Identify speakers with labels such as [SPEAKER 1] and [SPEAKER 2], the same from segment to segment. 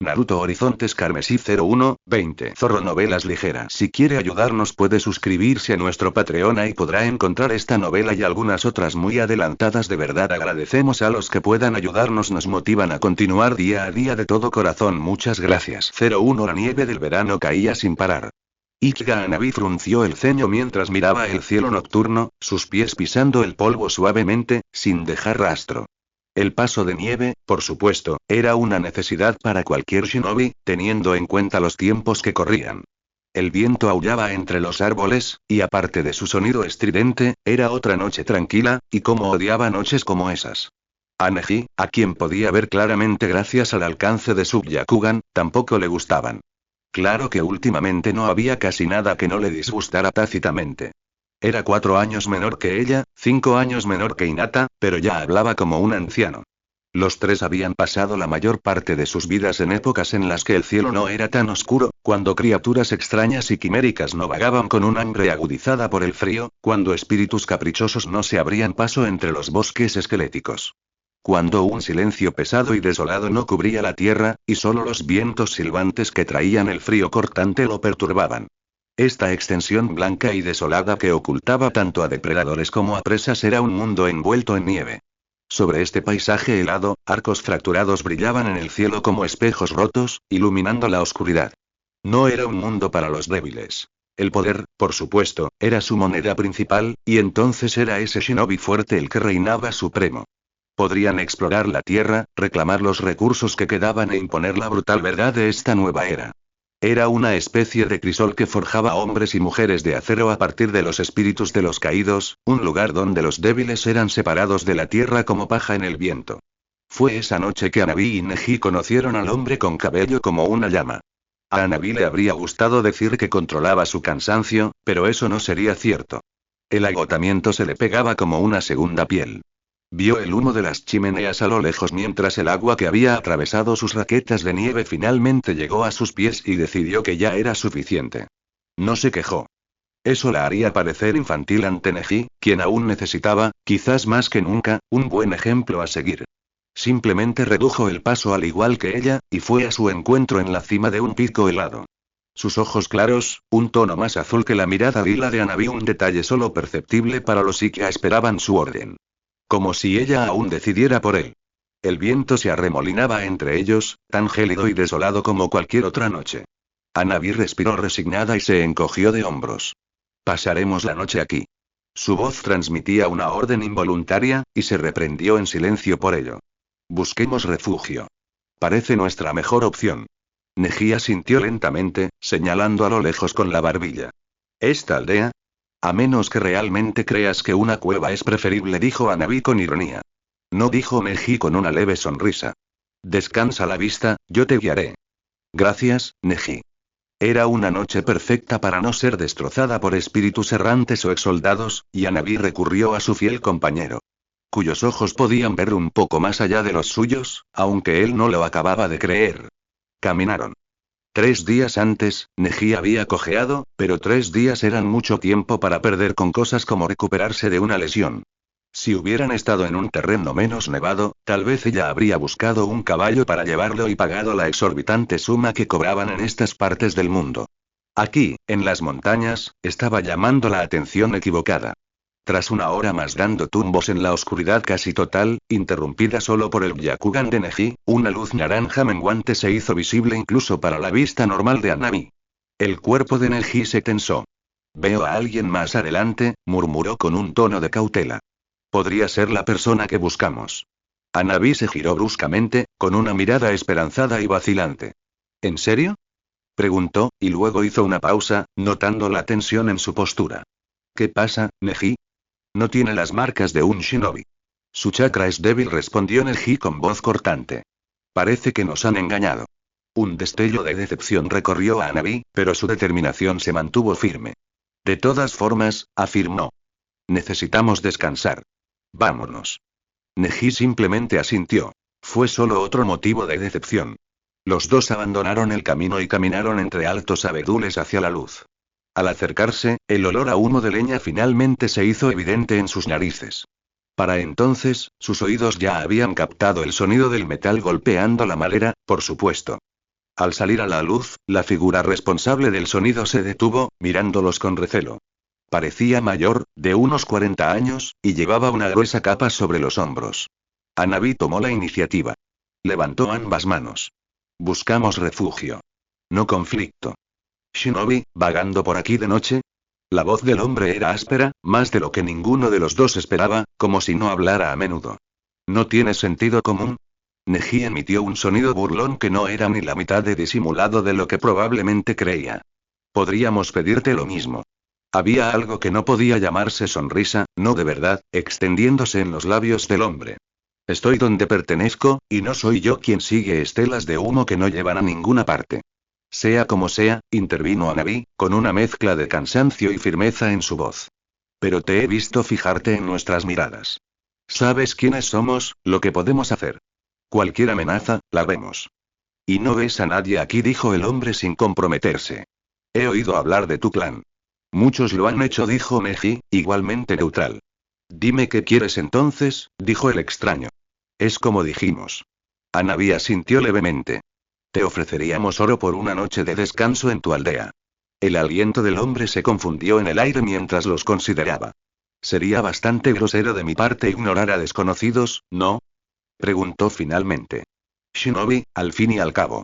[SPEAKER 1] Naruto Horizontes Carmesí 01-20 Zorro Novelas Ligeras. Si quiere ayudarnos puede suscribirse a nuestro Patreon y podrá encontrar esta novela y algunas otras muy adelantadas. De verdad agradecemos a los que puedan ayudarnos, nos motivan a continuar día a día de todo corazón. Muchas gracias. 01 La nieve del verano caía sin parar. Ichigo Hanabi frunció el ceño mientras miraba el cielo nocturno, sus pies pisando el polvo suavemente, sin dejar rastro. El paso de nieve, por supuesto, era una necesidad para cualquier shinobi, teniendo en cuenta los tiempos que corrían. El viento aullaba entre los árboles, y aparte de su sonido estridente, era otra noche tranquila, y cómo odiaba noches como esas. A Neji, a quien podía ver claramente gracias al alcance de su Byakugan, tampoco le gustaban. Claro que últimamente no había casi nada que no le disgustara tácitamente. Era 4 años menor que ella, 5 años menor que Hinata, pero ya hablaba como un anciano. Los tres habían pasado la mayor parte de sus vidas en épocas en las que el cielo no era tan oscuro, cuando criaturas extrañas y quiméricas no vagaban con un hambre agudizada por el frío, cuando espíritus caprichosos no se abrían paso entre los bosques esqueléticos. Cuando un silencio pesado y desolado no cubría la tierra, y solo los vientos silbantes que traían el frío cortante lo perturbaban. Esta extensión blanca y desolada que ocultaba tanto a depredadores como a presas era un mundo envuelto en nieve. Sobre este paisaje helado, arcos fracturados brillaban en el cielo como espejos rotos, iluminando la oscuridad. No era un mundo para los débiles. El poder, por supuesto, era su moneda principal, y entonces era ese shinobi fuerte el que reinaba supremo. Podrían explorar la tierra, reclamar los recursos que quedaban e imponer la brutal verdad de esta nueva era. Era una especie de crisol que forjaba hombres y mujeres de acero a partir de los espíritus de los caídos, un lugar donde los débiles eran separados de la tierra como paja en el viento. Fue esa noche que Hanabi y Neji conocieron al hombre con cabello como una llama. A Hanabi le habría gustado decir que controlaba su cansancio, pero eso no sería cierto. El agotamiento se le pegaba como una segunda piel. Vio el humo de las chimeneas a lo lejos mientras el agua que había atravesado sus raquetas de nieve finalmente llegó a sus pies y decidió que ya era suficiente. No se quejó. Eso la haría parecer infantil ante Neji, quien aún necesitaba, quizás más que nunca, un buen ejemplo a seguir. Simplemente redujo el paso al igual que ella, y fue a su encuentro en la cima de un pico helado. Sus ojos claros, un tono más azul que la mirada lila de Hanabi, un detalle solo perceptible para los que esperaban su orden. Como si ella aún decidiera por él. El viento se arremolinaba entre ellos, tan gélido y desolado como cualquier otra noche. Hanabi respiró resignada y se encogió de hombros. Pasaremos la noche aquí. Su voz transmitía una orden involuntaria, y se reprendió en silencio por ello. Busquemos refugio. Parece nuestra mejor opción. Neji asintió lentamente, señalando a lo lejos con la barbilla. ¿Esta aldea? A menos que realmente creas que una cueva es preferible, dijo Hanabi con ironía. No, dijo Neji con una leve sonrisa. Descansa la vista, yo te guiaré. Gracias, Neji. Era una noche perfecta para no ser destrozada por espíritus errantes o exsoldados, y Hanabi recurrió a su fiel compañero. Cuyos ojos podían ver un poco más allá de los suyos, aunque él no lo acababa de creer. Caminaron. 3 días antes, Neji había cojeado, pero 3 días eran mucho tiempo para perder con cosas como recuperarse de una lesión. Si hubieran estado en un terreno menos nevado, tal vez ella habría buscado un caballo para llevarlo y pagado la exorbitante suma que cobraban en estas partes del mundo. Aquí, en las montañas, estaba llamando la atención equivocada. Tras una hora más dando tumbos en la oscuridad casi total, interrumpida solo por el Byakugan de Neji, una luz naranja menguante se hizo visible incluso para la vista normal de Hanabi. El cuerpo de Neji se tensó. Veo a alguien más adelante, murmuró con un tono de cautela. Podría ser la persona que buscamos. Hanabi se giró bruscamente, con una mirada esperanzada y vacilante. ¿En serio?, preguntó, y luego hizo una pausa, notando la tensión en su postura. ¿Qué pasa, Neji? No tiene las marcas de un shinobi. Su chakra es débil, respondió Neji con voz cortante. Parece que nos han engañado. Un destello de decepción recorrió a Hanabi, pero su determinación se mantuvo firme. De todas formas, afirmó. Necesitamos descansar. Vámonos. Neji simplemente asintió. Fue solo otro motivo de decepción. Los dos abandonaron el camino y caminaron entre altos abedules hacia la luz. Al acercarse, el olor a humo de leña finalmente se hizo evidente en sus narices. Para entonces, sus oídos ya habían captado el sonido del metal golpeando la madera, por supuesto. Al salir a la luz, la figura responsable del sonido se detuvo, mirándolos con recelo. Parecía mayor, de unos 40 años, y llevaba una gruesa capa sobre los hombros. Hanabi tomó la iniciativa. Levantó ambas manos. Buscamos refugio. No conflicto. Shinobi, vagando por aquí de noche. La voz del hombre era áspera, más de lo que ninguno de los dos esperaba, como si no hablara a menudo. ¿No tiene sentido común? Neji emitió un sonido burlón que no era ni la mitad de disimulado de lo que probablemente creía. Podríamos pedirte lo mismo. Había algo que no podía llamarse sonrisa, no de verdad, extendiéndose en los labios del hombre. Estoy donde pertenezco, y no soy yo quien sigue estelas de humo que no llevan a ninguna parte. Sea como sea, intervino Hanabi, con una mezcla de cansancio y firmeza en su voz. Pero te he visto fijarte en nuestras miradas. Sabes quiénes somos, lo que podemos hacer. Cualquier amenaza, la vemos. Y no ves a nadie aquí, dijo el hombre sin comprometerse. He oído hablar de tu clan. Muchos lo han hecho, dijo Neji, igualmente neutral. Dime qué quieres entonces, dijo el extraño. Es como dijimos. Hanabi asintió levemente. Te ofreceríamos oro por una noche de descanso en tu aldea. El aliento del hombre se confundió en el aire mientras los consideraba. Sería bastante grosero de mi parte ignorar a desconocidos, ¿no? Preguntó finalmente. Shinobi, al fin y al cabo.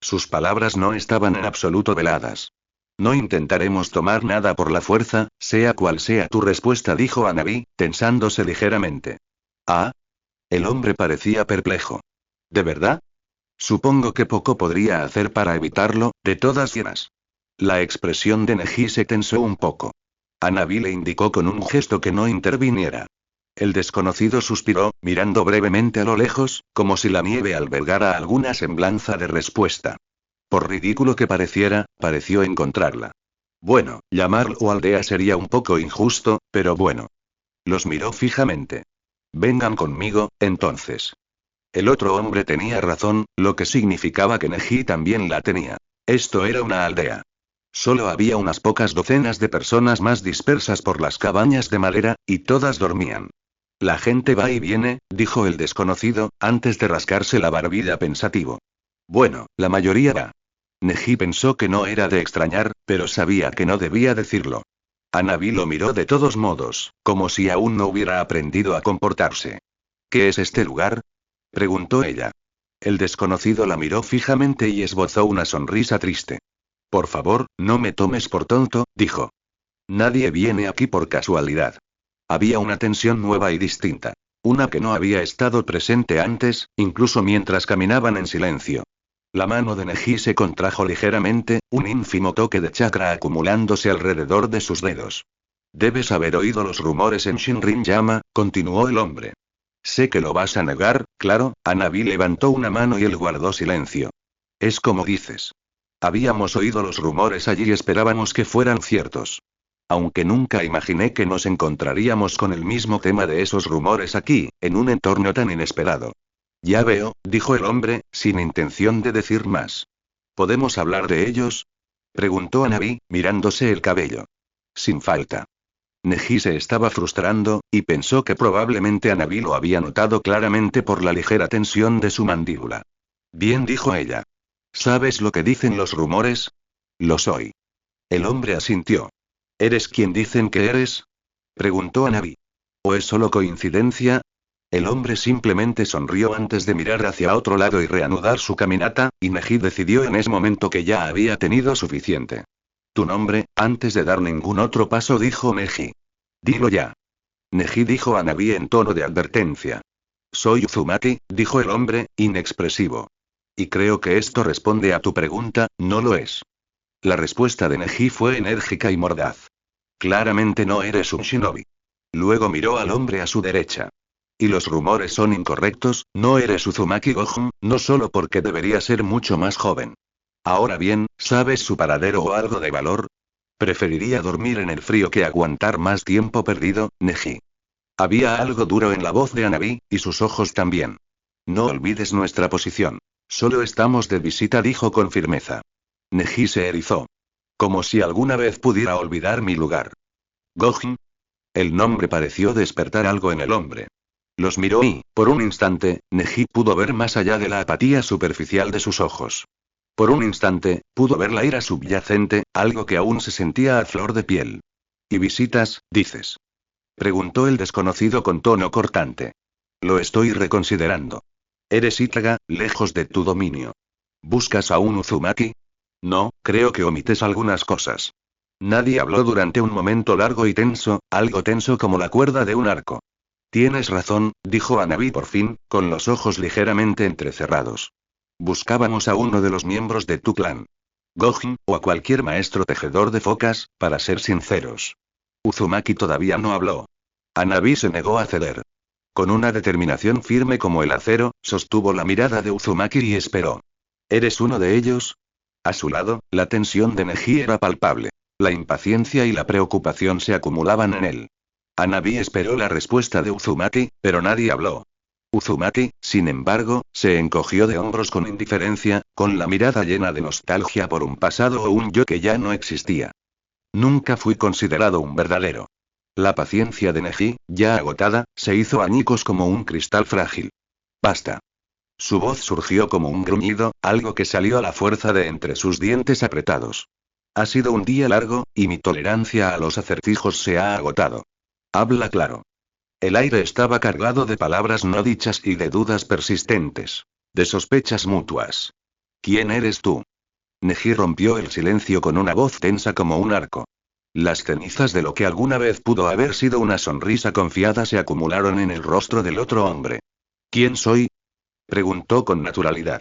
[SPEAKER 1] Sus palabras no estaban en absoluto veladas. No intentaremos tomar nada por la fuerza, sea cual sea tu respuesta, dijo Hanabi, tensándose ligeramente. Ah. El hombre parecía perplejo. ¿De verdad? Supongo que poco podría hacer para evitarlo, de todas formas. La expresión de Neji se tensó un poco. Hanabi le indicó con un gesto que no interviniera. El desconocido suspiró, mirando brevemente a lo lejos, como si la nieve albergara alguna semblanza de respuesta. Por ridículo que pareciera, pareció encontrarla. Bueno, llamarlo aldea sería un poco injusto, pero bueno. Los miró fijamente. Vengan conmigo, entonces. El otro hombre tenía razón, lo que significaba que Neji también la tenía. Esto era una aldea. Solo había unas pocas docenas de personas más dispersas por las cabañas de madera, y todas dormían. La gente va y viene, dijo el desconocido, antes de rascarse la barbilla pensativo. Bueno, la mayoría va. Neji pensó que no era de extrañar, pero sabía que no debía decirlo. Hanabi lo miró de todos modos, como si aún no hubiera aprendido a comportarse. ¿Qué es este lugar?, preguntó ella. El desconocido la miró fijamente y esbozó una sonrisa triste. Por favor, no me tomes por tonto, dijo. Nadie viene aquí por casualidad. Había una tensión nueva y distinta. Una que no había estado presente antes, incluso mientras caminaban en silencio. La mano de Neji se contrajo ligeramente, un ínfimo toque de chakra acumulándose alrededor de sus dedos. Debes haber oído los rumores en Shinrin-yama, continuó el hombre. Sé que lo vas a negar, claro. Hanabi levantó una mano y él guardó silencio. Es como dices. Habíamos oído los rumores allí y esperábamos que fueran ciertos. Aunque nunca imaginé que nos encontraríamos con el mismo tema de esos rumores aquí, en un entorno tan inesperado. Ya veo, dijo el hombre, sin intención de decir más. ¿Podemos hablar de ellos?, preguntó Hanabi, mirándose el cabello. Sin falta. Neji se estaba frustrando, y pensó que probablemente Hanabi lo había notado claramente por la ligera tensión de su mandíbula. Bien, dijo ella. ¿Sabes lo que dicen los rumores? Lo soy. El hombre asintió. ¿Eres quien dicen que eres?, preguntó Hanabi. ¿O es solo coincidencia? El hombre simplemente sonrió antes de mirar hacia otro lado y reanudar su caminata, y Neji decidió en ese momento que ya había tenido suficiente. Tu nombre, antes de dar ningún otro paso, dijo Neji. Dilo ya. Neji, dijo Hanabi en tono de advertencia. Soy Uzumaki, dijo el hombre, inexpresivo. Y creo que esto responde a tu pregunta, ¿no lo es? La respuesta de Neji fue enérgica y mordaz. Claramente no eres un shinobi. Luego miró al hombre a su derecha. Y los rumores son incorrectos, no eres Uzumaki Gojon, no solo porque debería ser mucho más joven. Ahora bien, ¿sabes su paradero o algo de valor? Preferiría dormir en el frío que aguantar más tiempo perdido, Neji. Había algo duro en la voz de Hanabi, y sus ojos también. No olvides nuestra posición. Solo estamos de visita, dijo con firmeza. Neji se erizó. Como si alguna vez pudiera olvidar mi lugar. Gojon. El nombre pareció despertar algo en el hombre. Los miró y, por un instante, Neji pudo ver más allá de la apatía superficial de sus ojos. Por un instante, pudo ver la ira subyacente, algo que aún se sentía a flor de piel. ¿Y visitas, dices? Preguntó el desconocido con tono cortante. Lo estoy reconsiderando. Eres Itaga, lejos de tu dominio. ¿Buscas a un Uzumaki? No, creo que omites algunas cosas. Nadie habló durante un momento largo y tenso, algo tenso como la cuerda de un arco. Tienes razón, dijo Hanabi por fin, con los ojos ligeramente entrecerrados. Buscábamos a uno de los miembros de tu clan. Gojin, o a cualquier maestro tejedor de focas, para ser sinceros. Uzumaki todavía no habló. Hanabi se negó a ceder. Con una determinación firme como el acero, sostuvo la mirada de Uzumaki y esperó. ¿Eres uno de ellos? A su lado, la tensión de Neji era palpable. La impaciencia y la preocupación se acumulaban en él. Hanabi esperó la respuesta de Uzumaki, pero nadie habló. Uzumaki, sin embargo, se encogió de hombros con indiferencia, con la mirada llena de nostalgia por un pasado o un yo que ya no existía. Nunca fui considerado un verdadero. La paciencia de Neji, ya agotada, se hizo añicos como un cristal frágil. Basta. Su voz surgió como un gruñido, algo que salió a la fuerza de entre sus dientes apretados. Ha sido un día largo, y mi tolerancia a los acertijos se ha agotado. Habla claro. El aire estaba cargado de palabras no dichas y de dudas persistentes. De sospechas mutuas. ¿Quién eres tú? Neji rompió el silencio con una voz tensa como un arco. Las cenizas de lo que alguna vez pudo haber sido una sonrisa confiada se acumularon en el rostro del otro hombre. ¿Quién soy? Preguntó con naturalidad.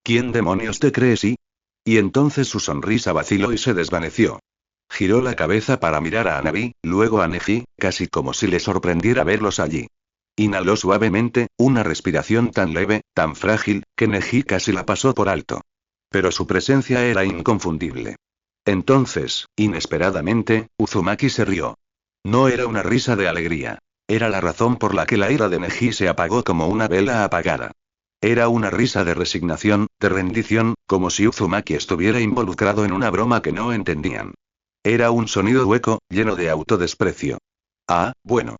[SPEAKER 1] ¿Quién demonios te crees y? Y entonces su sonrisa vaciló y se desvaneció. Giró la cabeza para mirar a Hanabi, luego a Neji, casi como si le sorprendiera verlos allí. Inhaló suavemente, una respiración tan leve, tan frágil, que Neji casi la pasó por alto. Pero su presencia era inconfundible. Entonces, inesperadamente, Uzumaki se rió. No era una risa de alegría. Era la razón por la que la ira de Neji se apagó como una vela apagada. Era una risa de resignación, de rendición, como si Uzumaki estuviera involucrado en una broma que no entendían. Era un sonido hueco, lleno de autodesprecio. Ah, bueno.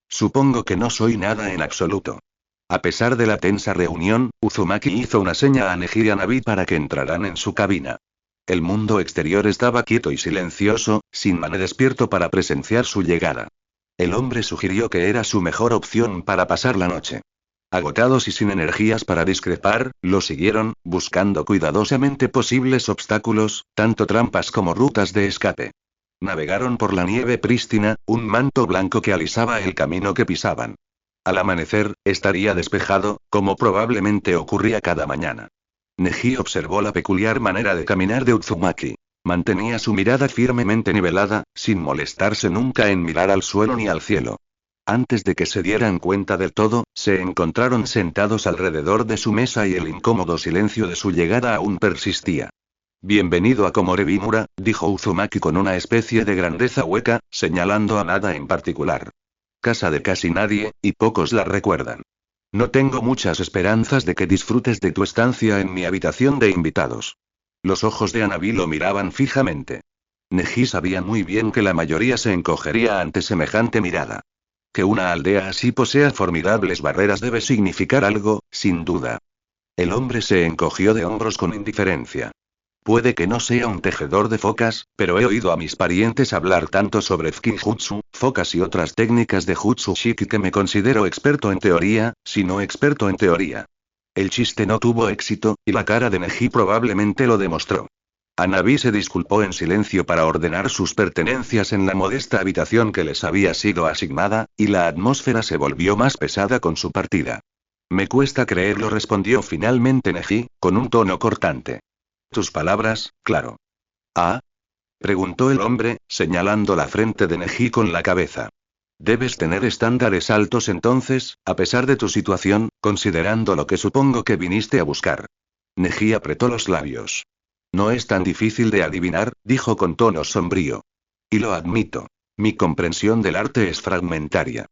[SPEAKER 1] Supongo que no soy nada en absoluto. A pesar de la tensa reunión, Uzumaki hizo una seña a Neji y a Navi para que entraran en su cabina. El mundo exterior estaba quieto y silencioso, sin Mane despierto para presenciar su llegada. El hombre sugirió que era su mejor opción para pasar la noche. Agotados y sin energías para discrepar, lo siguieron, buscando cuidadosamente posibles obstáculos, tanto trampas como rutas de escape. Navegaron por la nieve prístina, un manto blanco que alisaba el camino que pisaban. Al amanecer, estaría despejado, como probablemente ocurría cada mañana. Neji observó la peculiar manera de caminar de Uzumaki. Mantenía su mirada firmemente nivelada, sin molestarse nunca en mirar al suelo ni al cielo. Antes de que se dieran cuenta del todo, se encontraron sentados alrededor de su mesa y el incómodo silencio de su llegada aún persistía. Bienvenido a Komorebimura, dijo Uzumaki con una especie de grandeza hueca, señalando a nada en particular. Casa de casi nadie, y pocos la recuerdan. No tengo muchas esperanzas de que disfrutes de tu estancia en mi habitación de invitados. Los ojos de Hanabi lo miraban fijamente. Neji sabía muy bien que la mayoría se encogería ante semejante mirada. Que una aldea así posea formidables barreras debe significar algo, sin duda. El hombre se encogió de hombros con indiferencia. Puede que no sea un tejedor de focas, pero he oído a mis parientes hablar tanto sobre Fukinjutsu, focas y otras técnicas de Jutsu Shiki que me considero experto en teoría, si no experto en teoría. El chiste no tuvo éxito, y la cara de Neji probablemente lo demostró. Hanabi se disculpó en silencio para ordenar sus pertenencias en la modesta habitación que les había sido asignada, y la atmósfera se volvió más pesada con su partida. Me cuesta creerlo, respondió finalmente Neji, con un tono cortante. Tus palabras, claro. ¿Ah? Preguntó el hombre, señalando la frente de Neji con la cabeza. Debes tener estándares altos entonces, a pesar de tu situación, considerando lo que supongo que viniste a buscar. Neji apretó los labios. No es tan difícil de adivinar, dijo con tono sombrío. Y lo admito. Mi comprensión del arte es fragmentaria.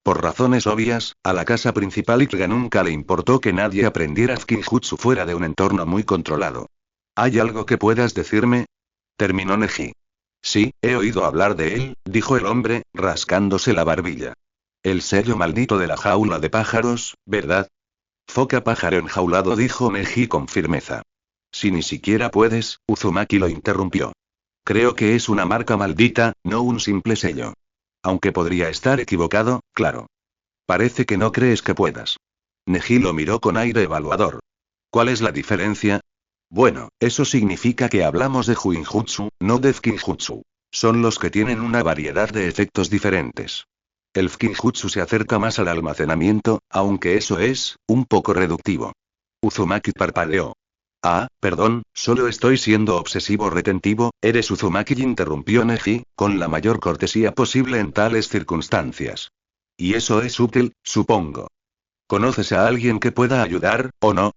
[SPEAKER 1] Por razones obvias, a la casa principal Ikga nunca le importó que nadie aprendiera Fukinjutsu fuera de un entorno muy controlado. ¿Hay algo que puedas decirme? Terminó Neji. Sí, he oído hablar de él, dijo el hombre, rascándose la barbilla. El sello maldito de la jaula de pájaros, ¿verdad? Foca pájaro enjaulado, dijo Neji con firmeza. Si ni siquiera puedes, Uzumaki lo interrumpió. Creo que es una marca maldita, no un simple sello. Aunque podría estar equivocado, claro. Parece que no crees que puedas. Neji lo miró con aire evaluador. ¿Cuál es la diferencia? Bueno, eso significa que hablamos de Juinjutsu, no de Fukinjutsu. Son los que tienen una variedad de efectos diferentes. El Fukinjutsu se acerca más al almacenamiento, aunque eso es, un poco reductivo. Uzumaki parpadeó. Ah, perdón, solo estoy siendo obsesivo retentivo, eres Uzumaki, interrumpió Neji, con la mayor cortesía posible en tales circunstancias. Y eso es útil, supongo. ¿Conoces a alguien que pueda ayudar, o no?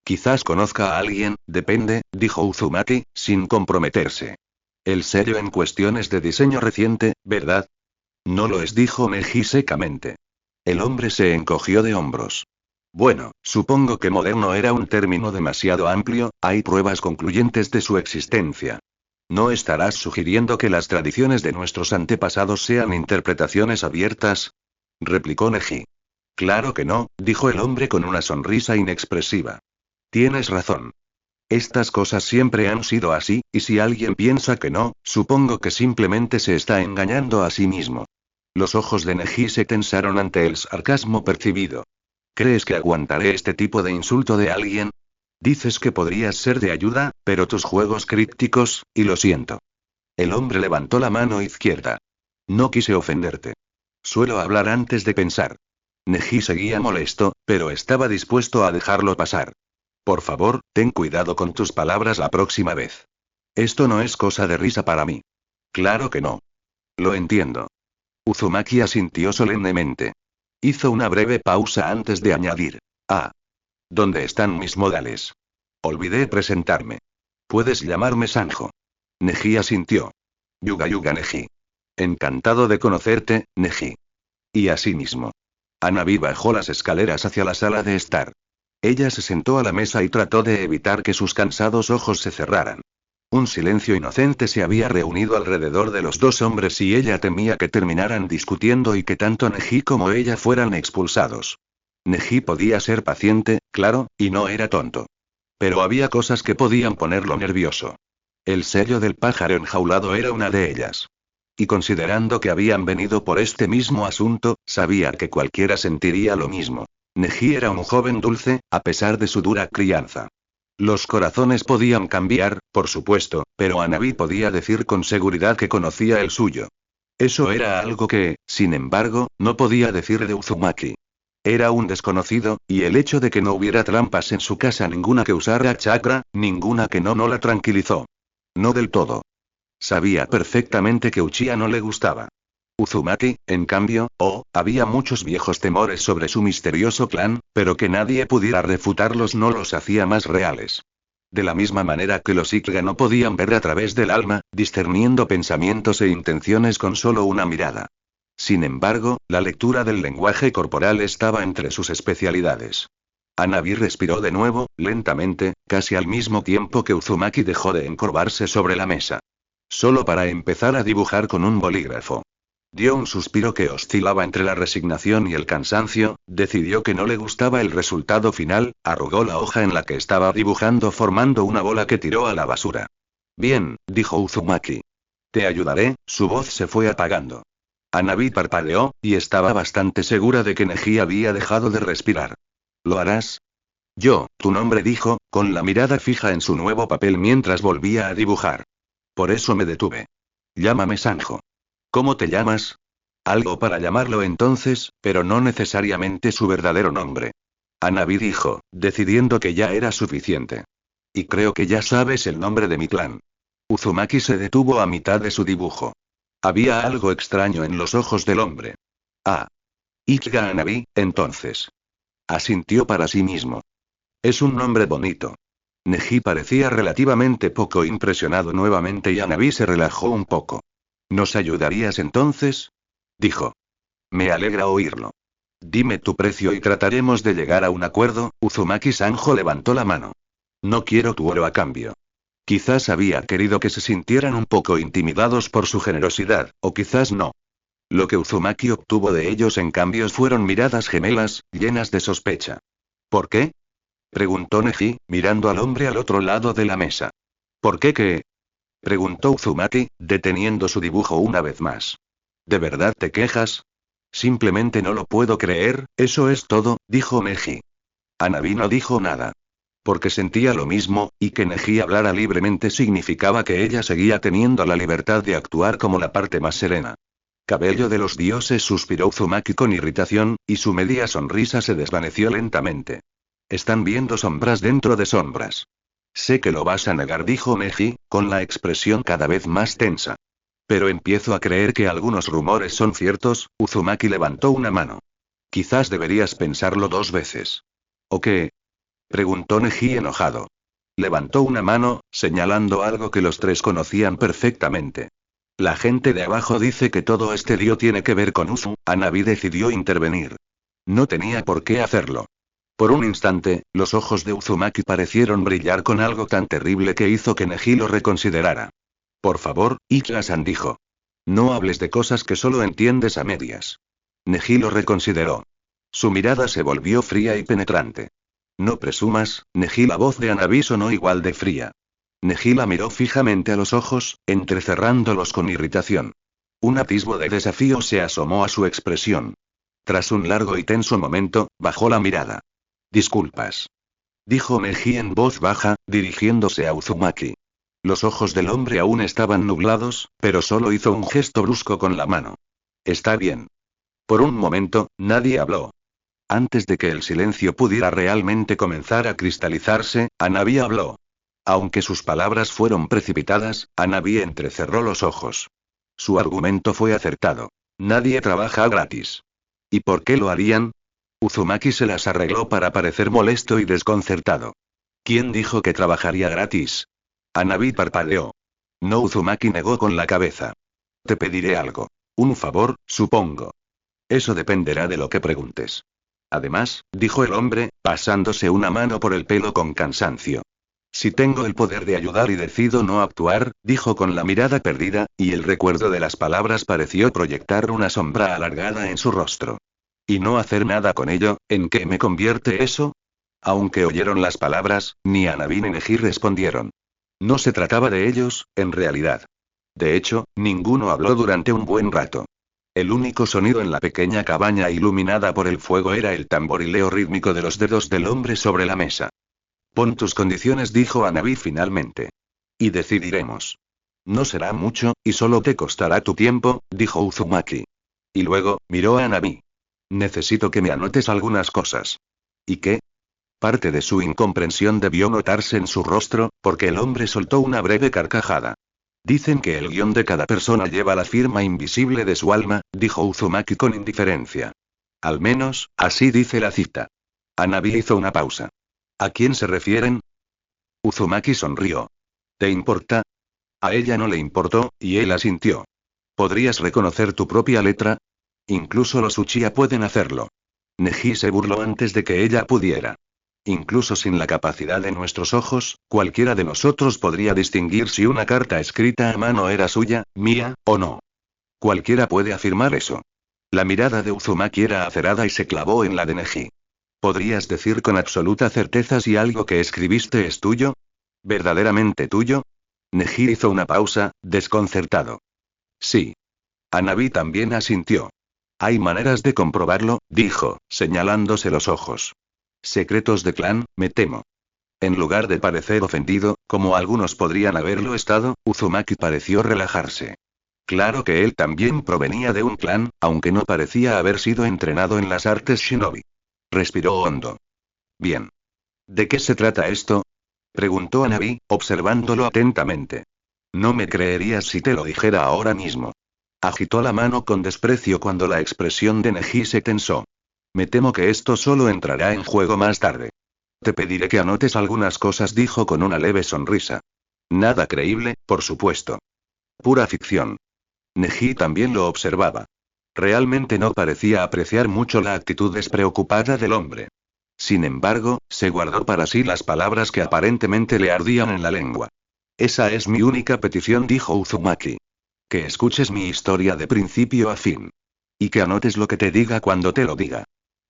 [SPEAKER 1] Quizás conozca a alguien, depende, dijo Uzumaki, sin comprometerse. El sello en cuestión es de diseño reciente, ¿verdad? No lo es, dijo Neji secamente. El hombre se encogió de hombros. Bueno, supongo que moderno era un término demasiado amplio, hay pruebas concluyentes de su existencia. ¿No estarás sugiriendo que las tradiciones de nuestros antepasados sean interpretaciones abiertas? Replicó Neji. Claro que no, dijo el hombre con una sonrisa inexpresiva. Tienes razón. Estas cosas siempre han sido así, y si alguien piensa que no, supongo que simplemente se está engañando a sí mismo. Los ojos de Neji se tensaron ante el sarcasmo percibido. ¿Crees que aguantaré este tipo de insulto de alguien? Dices que podrías ser de ayuda, pero tus juegos crípticos, y lo siento. El hombre levantó la mano izquierda. No quise ofenderte. Suelo hablar antes de pensar. Neji seguía molesto, pero estaba dispuesto a dejarlo pasar. Por favor, ten cuidado con tus palabras la próxima vez. Esto no es cosa de risa para mí. Claro que no. Lo entiendo. Uzumaki asintió solemnemente. Hizo una breve pausa antes de añadir. Ah. ¿Dónde están mis modales? Olvidé presentarme. Puedes llamarme Sanjo. Neji asintió. Yuga Yuga Neji. Encantado de conocerte, Neji. Y asimismo. Hanabi bajó las escaleras hacia la sala de estar. Ella se sentó a la mesa y trató de evitar que sus cansados ojos se cerraran. Un silencio inocente se había reunido alrededor de los dos hombres y ella temía que terminaran discutiendo y que tanto Neji como ella fueran expulsados. Neji podía ser paciente, claro, y no era tonto. Pero había cosas que podían ponerlo nervioso. El sello del pájaro enjaulado era una de ellas. Y considerando que habían venido por este mismo asunto, sabía que cualquiera sentiría lo mismo. Neji era un joven dulce, a pesar de su dura crianza. Los corazones podían cambiar, por supuesto, pero Hanabi podía decir con seguridad que conocía el suyo. Eso era algo que, sin embargo, no podía decir de Uzumaki. Era un desconocido, y el hecho de que no hubiera trampas en su casa, ninguna que usara chakra, ninguna que no la tranquilizó. No del todo. Sabía perfectamente que Uchiha no le gustaba. Uzumaki, en cambio, había muchos viejos temores sobre su misterioso clan, pero que nadie pudiera refutarlos no los hacía más reales. De la misma manera que los Ikga no podían ver a través del alma, discerniendo pensamientos e intenciones con solo una mirada. Sin embargo, la lectura del lenguaje corporal estaba entre sus especialidades. Hanabi respiró de nuevo, lentamente, casi al mismo tiempo que Uzumaki dejó de encorvarse sobre la mesa. Solo para empezar a dibujar con un bolígrafo. Dio un suspiro que oscilaba entre la resignación y el cansancio, decidió que no le gustaba el resultado final, arrugó la hoja en la que estaba dibujando formando una bola que tiró a la basura. Bien, dijo Uzumaki. Te ayudaré, su voz se fue apagando. Hanabi parpadeó, y estaba bastante segura de que Neji había dejado de respirar. ¿Lo harás? Yo, tu nombre, dijo, con la mirada fija en su nuevo papel mientras volvía a dibujar. Por eso me detuve. Llámame Sanjo. ¿Cómo te llamas? Algo para llamarlo entonces, pero no necesariamente su verdadero nombre. Hanabi dijo, decidiendo que ya era suficiente. Y creo que ya sabes el nombre de mi clan. Uzumaki se detuvo a mitad de su dibujo. Había algo extraño en los ojos del hombre. Ah. Ikga Hanabi, entonces. Asintió para sí mismo. Es un nombre bonito. Neji parecía relativamente poco impresionado nuevamente y Hanabi se relajó un poco. ¿Nos ayudarías entonces? Dijo. Me alegra oírlo. Dime tu precio y trataremos de llegar a un acuerdo. Uzumaki Sanjo levantó la mano. No quiero tu oro a cambio. Quizás había querido que se sintieran un poco intimidados por su generosidad, o quizás no. Lo que Uzumaki obtuvo de ellos en cambio fueron miradas gemelas, llenas de sospecha. ¿Por qué? Preguntó Neji, mirando al hombre al otro lado de la mesa. ¿Por qué qué? Preguntó Uzumaki, deteniendo su dibujo una vez más. ¿De verdad te quejas? Simplemente no lo puedo creer, eso es todo, dijo Neji. Hanabi no dijo nada. Porque sentía lo mismo, y que Neji hablara libremente significaba que ella seguía teniendo la libertad de actuar como la parte más serena. Cabello de los dioses, suspiró Uzumaki con irritación, y su media sonrisa se desvaneció lentamente. Están viendo sombras dentro de sombras. Sé que lo vas a negar, dijo Neji, con la expresión cada vez más tensa. Pero empiezo a creer que algunos rumores son ciertos. Uzumaki levantó una mano. Quizás deberías pensarlo 2 veces. ¿O qué? Preguntó Neji enojado. Levantó una mano, señalando algo que los tres conocían perfectamente. La gente de abajo dice que todo este lío tiene que ver con Usu. Hanabi decidió intervenir. No tenía por qué hacerlo. Por un instante, los ojos de Uzumaki parecieron brillar con algo tan terrible que hizo que Neji lo reconsiderara. Por favor, Ichigo-san, dijo. No hables de cosas que solo entiendes a medias. Neji lo reconsideró. Su mirada se volvió fría y penetrante. No presumas, Neji. La voz de Hanabi sonó igual de fría. Neji la miró fijamente a los ojos, entrecerrándolos con irritación. Un atisbo de desafío se asomó a su expresión. Tras un largo y tenso momento, bajó la mirada. Disculpas. Dijo Neji en voz baja, dirigiéndose a Uzumaki. Los ojos del hombre aún estaban nublados, pero solo hizo un gesto brusco con la mano. Está bien. Por un momento, nadie habló. Antes de que el silencio pudiera realmente comenzar a cristalizarse, Hanabi habló. Aunque sus palabras fueron precipitadas, Hanabi entrecerró los ojos. Su argumento fue acertado. Nadie trabaja gratis. ¿Y por qué lo harían? Uzumaki se las arregló para parecer molesto y desconcertado. ¿Quién dijo que trabajaría gratis? Hanabi parpadeó. No, Uzumaki negó con la cabeza. Te pediré algo. Un favor, supongo. Eso dependerá de lo que preguntes. Además, dijo el hombre, pasándose una mano por el pelo con cansancio. Si tengo el poder de ayudar y decido no actuar, dijo con la mirada perdida, y el recuerdo de las palabras pareció proyectar una sombra alargada en su rostro. Y no hacer nada con ello, ¿en qué me convierte eso? Aunque oyeron las palabras, ni Hanabi ni Neji respondieron. No se trataba de ellos, en realidad. De hecho, ninguno habló durante un buen rato. El único sonido en la pequeña cabaña iluminada por el fuego era el tamborileo rítmico de los dedos del hombre sobre la mesa. Pon tus condiciones, dijo Hanabi finalmente. Y decidiremos. No será mucho, y solo te costará tu tiempo, dijo Uzumaki. Y luego, miró a Hanabi. Necesito que me anotes algunas cosas. ¿Y qué? Parte de su incomprensión debió notarse en su rostro, porque el hombre soltó una breve carcajada. Dicen que el guión de cada persona lleva la firma invisible de su alma, dijo Uzumaki con indiferencia. Al menos, así dice la cita. Hanabi hizo una pausa. ¿A quién se refieren? Uzumaki sonrió. ¿Te importa? A ella no le importó, y él asintió. ¿Podrías reconocer tu propia letra? Incluso los Uchiha pueden hacerlo. Neji se burló antes de que ella pudiera. Incluso sin la capacidad de nuestros ojos, cualquiera de nosotros podría distinguir si una carta escrita a mano era suya, mía, o no. Cualquiera puede afirmar eso. La mirada de Uzumaki era acerada y se clavó en la de Neji. ¿Podrías decir con absoluta certeza si algo que escribiste es tuyo? ¿Verdaderamente tuyo? Neji hizo una pausa, desconcertado. Sí. Hanabi también asintió. Hay maneras de comprobarlo, dijo, señalándose los ojos. Secretos de clan, me temo. En lugar de parecer ofendido, como algunos podrían haberlo estado, Uzumaki pareció relajarse. Claro que él también provenía de un clan, aunque no parecía haber sido entrenado en las artes shinobi. Respiró hondo. Bien. ¿De qué se trata esto? Preguntó Hanabi, observándolo atentamente. No me creerías si te lo dijera ahora mismo. Agitó la mano con desprecio cuando la expresión de Neji se tensó. Me temo que esto solo entrará en juego más tarde. Te pediré que anotes algunas cosas, dijo con una leve sonrisa. Nada creíble, por supuesto. Pura ficción. Neji también lo observaba. Realmente no parecía apreciar mucho la actitud despreocupada del hombre. Sin embargo, se guardó para sí las palabras que aparentemente le ardían en la lengua. Esa es mi única petición, dijo Uzumaki. Que escuches mi historia de principio a fin. Y que anotes lo que te diga cuando te lo diga.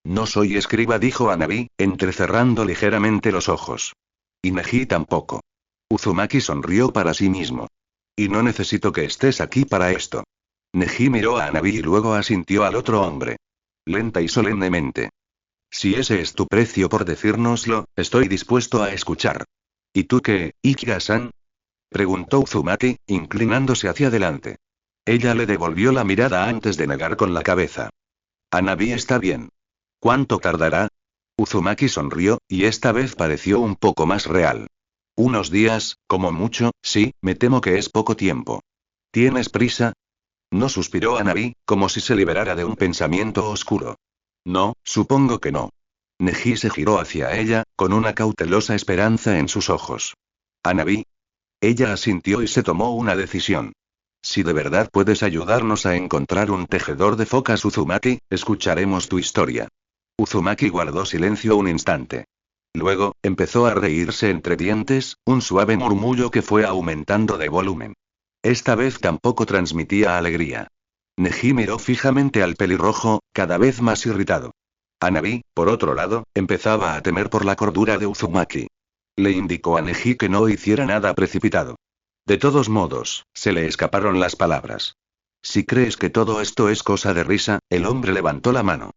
[SPEAKER 1] No soy escriba, dijo Hanabi, entrecerrando ligeramente los ojos. Y Neji tampoco. Uzumaki sonrió para sí mismo. Y no necesito que estés aquí para esto. Neji miró a Hanabi y luego asintió al otro hombre. Lenta y solemnemente. Si ese es tu precio por decírnoslo, estoy dispuesto a escuchar. ¿Y tú qué, Ichiga-san? Preguntó Uzumaki, inclinándose hacia adelante. Ella le devolvió la mirada antes de negar con la cabeza. Hanabi está bien. ¿Cuánto tardará? Uzumaki sonrió, y esta vez pareció un poco más real. Unos días, como mucho, sí, me temo que es poco tiempo. ¿Tienes prisa? No, suspiró Hanabi, como si se liberara de un pensamiento oscuro. No, supongo que no. Neji se giró hacia ella, con una cautelosa esperanza en sus ojos. Hanabi. Ella asintió y se tomó una decisión. Si de verdad puedes ayudarnos a encontrar un tejedor de focas Uzumaki, escucharemos tu historia. Uzumaki guardó silencio un instante. Luego, empezó a reírse entre dientes, un suave murmullo que fue aumentando de volumen. Esta vez tampoco transmitía alegría. Neji miró fijamente al pelirrojo, cada vez más irritado. Hanabi, por otro lado, empezaba a temer por la cordura de Uzumaki. Le indicó a Neji que no hiciera nada precipitado. De todos modos, se le escaparon las palabras. Si crees que todo esto es cosa de risa, el hombre levantó la mano.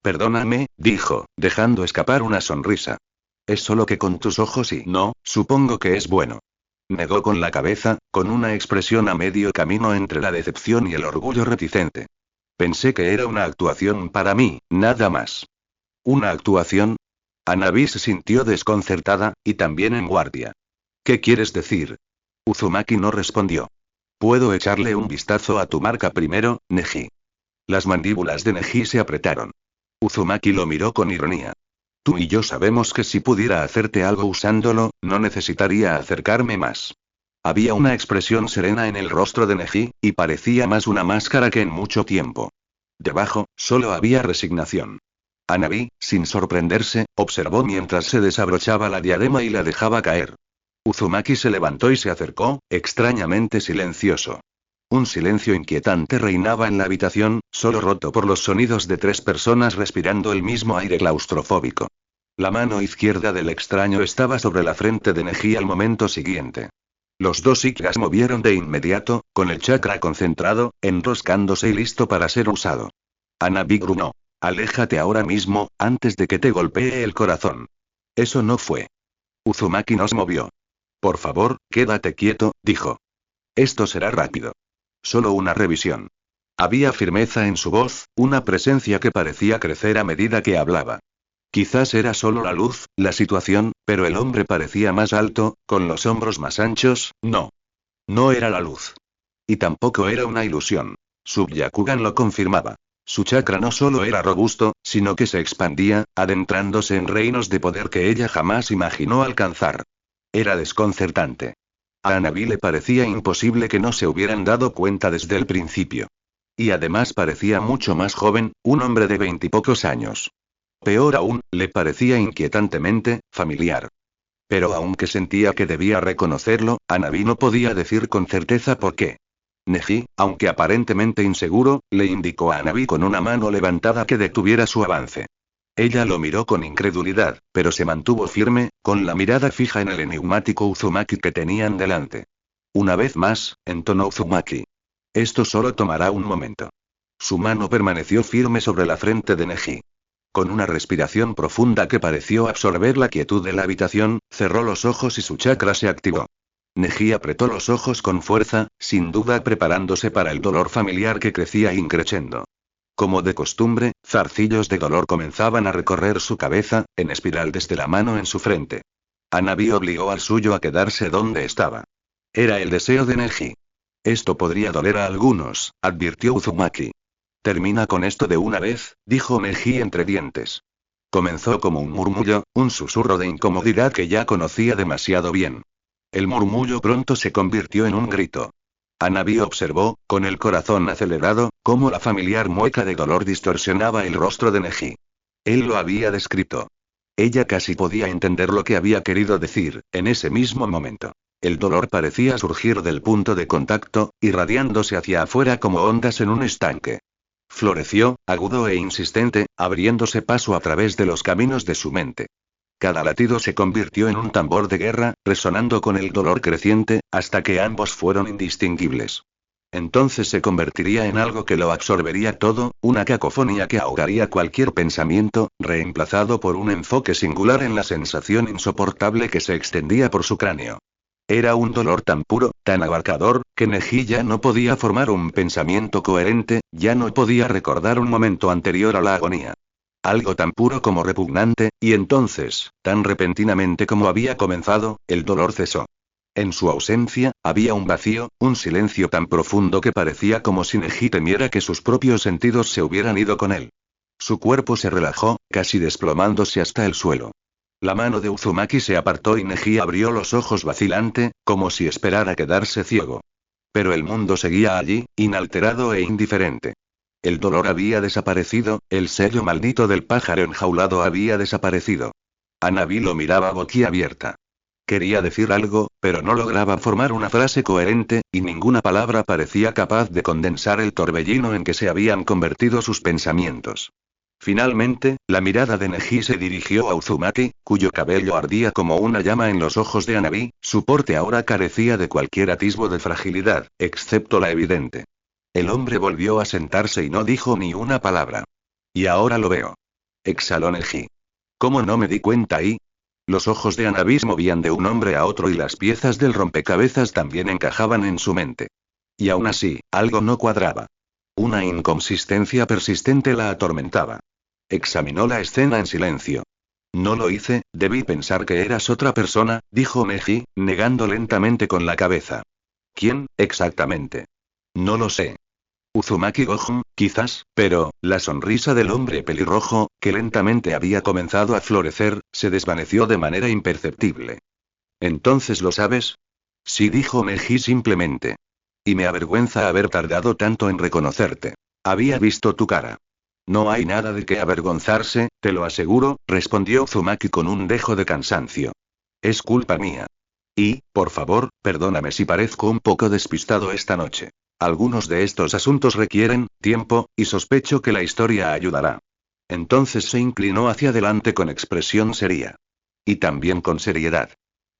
[SPEAKER 1] Perdóname, dijo, dejando escapar una sonrisa. Es solo que con tus ojos y no, supongo que es bueno. Negó con la cabeza, con una expresión a medio camino entre la decepción y el orgullo reticente. Pensé que era una actuación para mí, nada más. ¿Una actuación? Hanabi se sintió desconcertada, y también en guardia. ¿Qué quieres decir? Uzumaki no respondió. ¿Puedo echarle un vistazo a tu marca primero, Neji? Las mandíbulas de Neji se apretaron. Uzumaki lo miró con ironía. Tú y yo sabemos que si pudiera hacerte algo usándolo, no necesitaría acercarme más. Había una expresión serena en el rostro de Neji, y parecía más una máscara que en mucho tiempo. Debajo, solo había resignación. Hanabi, sin sorprenderse, observó mientras se desabrochaba la diadema y la dejaba caer. Uzumaki se levantó y se acercó, extrañamente silencioso. Un silencio inquietante reinaba en la habitación, solo roto por los sonidos de 3 personas respirando el mismo aire claustrofóbico. La mano izquierda del extraño estaba sobre la frente de Neji al momento siguiente. Los 2 Ichigas movieron de inmediato, con el chakra concentrado, enroscándose y listo para ser usado. Hanabi gruñó. Aléjate ahora mismo, antes de que te golpee el corazón. Eso no fue. Uzumaki no se movió. Por favor, quédate quieto, dijo. Esto será rápido. Solo una revisión. Había firmeza en su voz, una presencia que parecía crecer a medida que hablaba. Quizás era solo la luz, la situación, pero el hombre parecía más alto, con los hombros más anchos, no. No era la luz. Y tampoco era una ilusión. Su Byakugan lo confirmaba. Su chakra no solo era robusto, sino que se expandía, adentrándose en reinos de poder que ella jamás imaginó alcanzar. Era desconcertante. A Hanabi le parecía imposible que no se hubieran dado cuenta desde el principio. Y además parecía mucho más joven, un hombre de 20 y pocos años. Peor aún, le parecía inquietantemente familiar. Pero aunque sentía que debía reconocerlo, Hanabi no podía decir con certeza por qué. Neji, aunque aparentemente inseguro, le indicó a Hanabi con una mano levantada que detuviera su avance. Ella lo miró con incredulidad, pero se mantuvo firme, con la mirada fija en el enigmático Uzumaki que tenían delante. Una vez más, entonó Uzumaki. Esto solo tomará un momento. Su mano permaneció firme sobre la frente de Neji. Con una respiración profunda que pareció absorber la quietud de la habitación, cerró los ojos y su chakra se activó. Neji apretó los ojos con fuerza, sin duda preparándose para el dolor familiar que crecía increciendo. Como de costumbre, zarcillos de dolor comenzaban a recorrer su cabeza, en espiral desde la mano en su frente. Hanabi obligó al suyo a quedarse donde estaba. Era el deseo de Neji. Esto podría doler a algunos, advirtió Uzumaki. Termina con esto de una vez, dijo Neji entre dientes. Comenzó como un murmullo, un susurro de incomodidad que ya conocía demasiado bien. El murmullo pronto se convirtió en un grito. Hanabi observó, con el corazón acelerado, cómo la familiar mueca de dolor distorsionaba el rostro de Neji. Él lo había descrito. Ella casi podía entender lo que había querido decir, en ese mismo momento. El dolor parecía surgir del punto de contacto, irradiándose hacia afuera como ondas en un estanque. floreció, agudo e insistente, abriéndose paso a través de los caminos de su mente. Cada latido se convirtió en un tambor de guerra, resonando con el dolor creciente, hasta que ambos fueron indistinguibles. Entonces se convertiría en algo que lo absorbería todo, una cacofonía que ahogaría cualquier pensamiento, reemplazado por un enfoque singular en la sensación insoportable que se extendía por su cráneo. Era un dolor tan puro, tan abarcador, que Neji ya no podía formar un pensamiento coherente, ya no podía recordar un momento anterior a la agonía. Algo tan puro como repugnante, y entonces, tan repentinamente como había comenzado, el dolor cesó. En su ausencia, había un vacío, un silencio tan profundo que parecía como si Neji temiera que sus propios sentidos se hubieran ido con él. Su cuerpo se relajó, casi desplomándose hasta el suelo. La mano de Uzumaki se apartó y Neji abrió los ojos vacilante, como si esperara quedarse ciego. Pero el mundo seguía allí, inalterado e indiferente. El dolor había desaparecido, el sello maldito del pájaro enjaulado había desaparecido. Hanabi lo miraba boquiabierta. Quería decir algo, pero no lograba formar una frase coherente, y ninguna palabra parecía capaz de condensar el torbellino en que se habían convertido sus pensamientos. Finalmente, la mirada de Neji se dirigió a Uzumaki, cuyo cabello ardía como una llama en los ojos de Hanabi, su porte ahora carecía de cualquier atisbo de fragilidad, excepto la evidente. El hombre volvió a sentarse y no dijo ni una palabra. Y ahora lo veo. Exhaló Neji. ¿Cómo no me di cuenta ahí? Los ojos de Hanabi se movían de un hombre a otro y las piezas del rompecabezas también encajaban en su mente. Y aún así, algo no cuadraba. Una inconsistencia persistente la atormentaba. Examinó la escena en silencio. No lo hice, debí pensar que eras otra persona, dijo Neji, negando lentamente con la cabeza. ¿Quién, exactamente? No lo sé. Uzumaki Gojon, quizás, pero, la sonrisa del hombre pelirrojo, que lentamente había comenzado a florecer, se desvaneció de manera imperceptible. ¿Entonces lo sabes? Sí, dijo Neji simplemente. Y me avergüenza haber tardado tanto en reconocerte. Había visto tu cara. No hay nada de qué avergonzarse, te lo aseguro, respondió Uzumaki con un dejo de cansancio. Es culpa mía. Y, por favor, perdóname si parezco un poco despistado esta noche. Algunos de estos asuntos requieren tiempo, y sospecho que la historia ayudará. Entonces se inclinó hacia adelante con expresión seria. Y también con seriedad.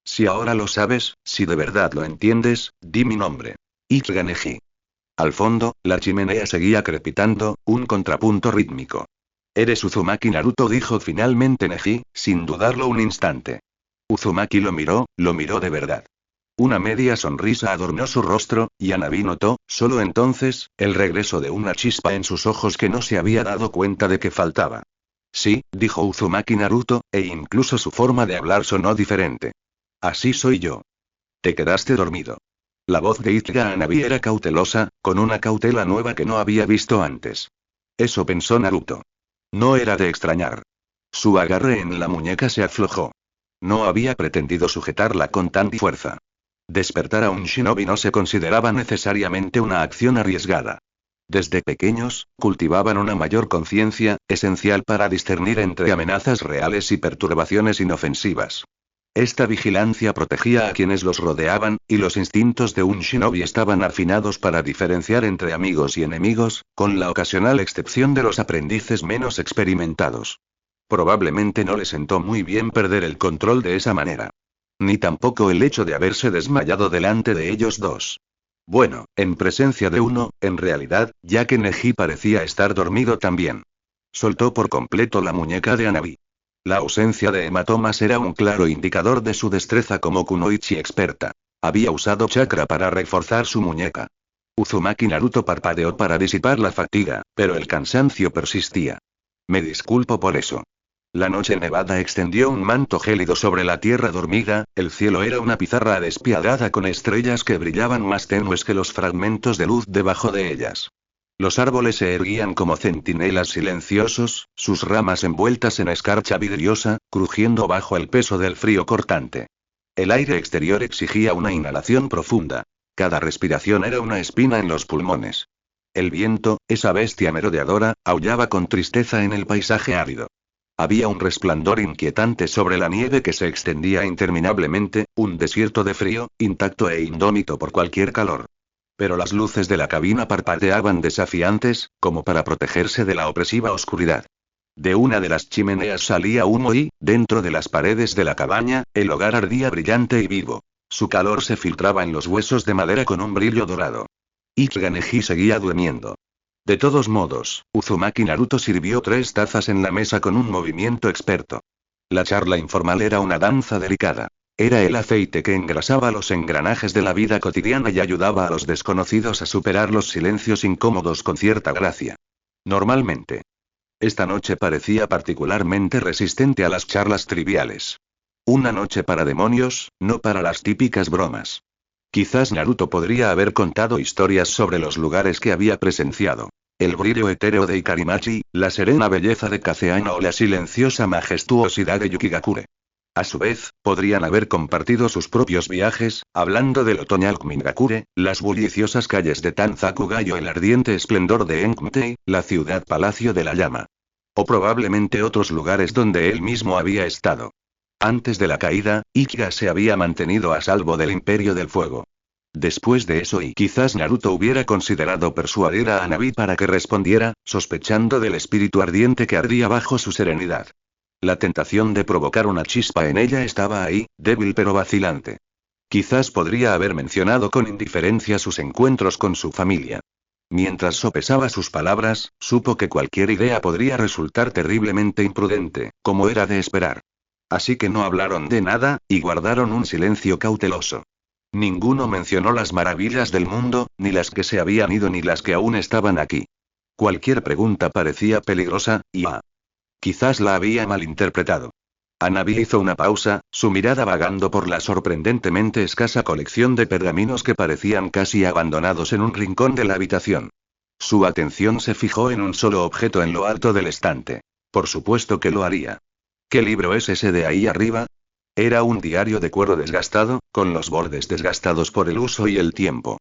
[SPEAKER 1] Si ahora lo sabes, si de verdad lo entiendes, di mi nombre. Ichigo Neji. Al fondo, la chimenea seguía crepitando, un contrapunto rítmico. Eres Uzumaki Naruto, dijo finalmente Neji, sin dudarlo un instante. Uzumaki lo miró de verdad. Una media sonrisa adornó su rostro, y Hanabi notó, solo entonces, el regreso de una chispa en sus ojos que no se había dado cuenta de que faltaba. Sí, dijo Uzumaki Naruto, e incluso su forma de hablar sonó diferente. Así soy yo. Te quedaste dormido. La voz de Ichigo Hanabi era cautelosa, con una cautela nueva que no había visto antes. Eso pensó Naruto. No era de extrañar. Su agarre en la muñeca se aflojó. No había pretendido sujetarla con tanta fuerza. Despertar a un shinobi no se consideraba necesariamente una acción arriesgada. Desde pequeños, cultivaban una mayor conciencia, esencial para discernir entre amenazas reales y perturbaciones inofensivas. Esta vigilancia protegía a quienes los rodeaban, y los instintos de un shinobi estaban afinados para diferenciar entre amigos y enemigos, con la ocasional excepción de los aprendices menos experimentados. Probablemente no le sentó muy bien perder el control de esa manera. Ni tampoco el hecho de haberse desmayado delante de ellos dos. Bueno, en presencia de uno, en realidad, ya que Neji parecía estar dormido también. Soltó por completo la muñeca de Hanabi. La ausencia de hematomas era un claro indicador de su destreza como kunoichi experta. Había usado chakra para reforzar su muñeca. Uzumaki Naruto parpadeó para disipar la fatiga, pero el cansancio persistía. Me disculpo por eso. La noche nevada extendió un manto gélido sobre la tierra dormida, el cielo era una pizarra despiadada con estrellas que brillaban más tenues que los fragmentos de luz debajo de ellas. Los árboles se erguían como centinelas silenciosos, sus ramas envueltas en escarcha vidriosa, crujiendo bajo el peso del frío cortante. El aire exterior exigía una inhalación profunda. Cada respiración era una espina en los pulmones. El viento, esa bestia merodeadora, aullaba con tristeza en el paisaje árido. Había un resplandor inquietante sobre la nieve que se extendía interminablemente, un desierto de frío, intacto e indómito por cualquier calor. Pero las luces de la cabina parpadeaban desafiantes, como para protegerse de la opresiva oscuridad. De una de las chimeneas salía humo y, dentro de las paredes de la cabaña, el hogar ardía brillante y vivo. Su calor se filtraba en los huesos de madera con un brillo dorado. Ichiganeji seguía durmiendo. De todos modos, Uzumaki Naruto sirvió 3 tazas en la mesa con un movimiento experto. La charla informal era una danza delicada. Era el aceite que engrasaba los engranajes de la vida cotidiana y ayudaba a los desconocidos a superar los silencios incómodos con cierta gracia. Normalmente. Esta noche parecía particularmente resistente a las charlas triviales. Una noche para demonios, no para las típicas bromas. Quizás Naruto podría haber contado historias sobre los lugares que había presenciado. El brillo etéreo de Ikarimachi, la serena belleza de Kazeana o la silenciosa majestuosidad de Yukigakure. A su vez, podrían haber compartido sus propios viajes, hablando del otoñal Kmingakure, las bulliciosas calles de Tanzakugai o el ardiente esplendor de Enkumtei, la ciudad palacio de la llama. O probablemente otros lugares donde él mismo había estado. Antes de la caída, Ichiga se había mantenido a salvo del Imperio del Fuego. Después de eso, y quizás Naruto hubiera considerado persuadir a Hanabi para que respondiera, sospechando del espíritu ardiente que ardía bajo su serenidad. La tentación de provocar una chispa en ella estaba ahí, débil pero vacilante. Quizás podría haber mencionado con indiferencia sus encuentros con su familia. Mientras sopesaba sus palabras, supo que cualquier idea podría resultar terriblemente imprudente, como era de esperar. Así que no hablaron de nada, y guardaron un silencio cauteloso. Ninguno mencionó las maravillas del mundo, ni las que se habían ido ni las que aún estaban aquí. Cualquier pregunta parecía peligrosa, y quizás la había malinterpretado. Hanabi hizo una pausa, su mirada vagando por la sorprendentemente escasa colección de pergaminos que parecían casi abandonados en un rincón de la habitación. Su atención se fijó en un solo objeto en lo alto del estante. Por supuesto que lo haría. ¿Qué libro es ese de ahí arriba? Era un diario de cuero desgastado, con los bordes desgastados por el uso y el tiempo.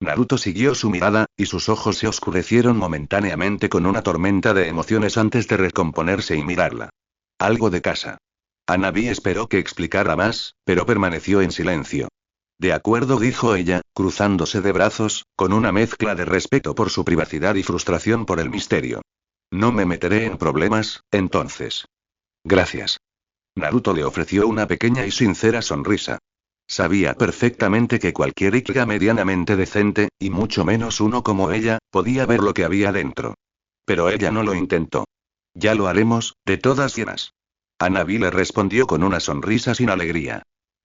[SPEAKER 1] Naruto siguió su mirada, y sus ojos se oscurecieron momentáneamente con una tormenta de emociones antes de recomponerse y mirarla. Algo de casa. Hanabi esperó que explicara más, pero permaneció en silencio. De acuerdo, dijo ella, cruzándose de brazos, con una mezcla de respeto por su privacidad y frustración por el misterio. No me meteré en problemas, entonces. Gracias. Naruto le ofreció una pequeña y sincera sonrisa. Sabía perfectamente que cualquier Ichiga medianamente decente, y mucho menos uno como ella, podía ver lo que había dentro. Pero ella no lo intentó. Ya lo haremos, de todas formas. Hanabi le respondió con una sonrisa sin alegría.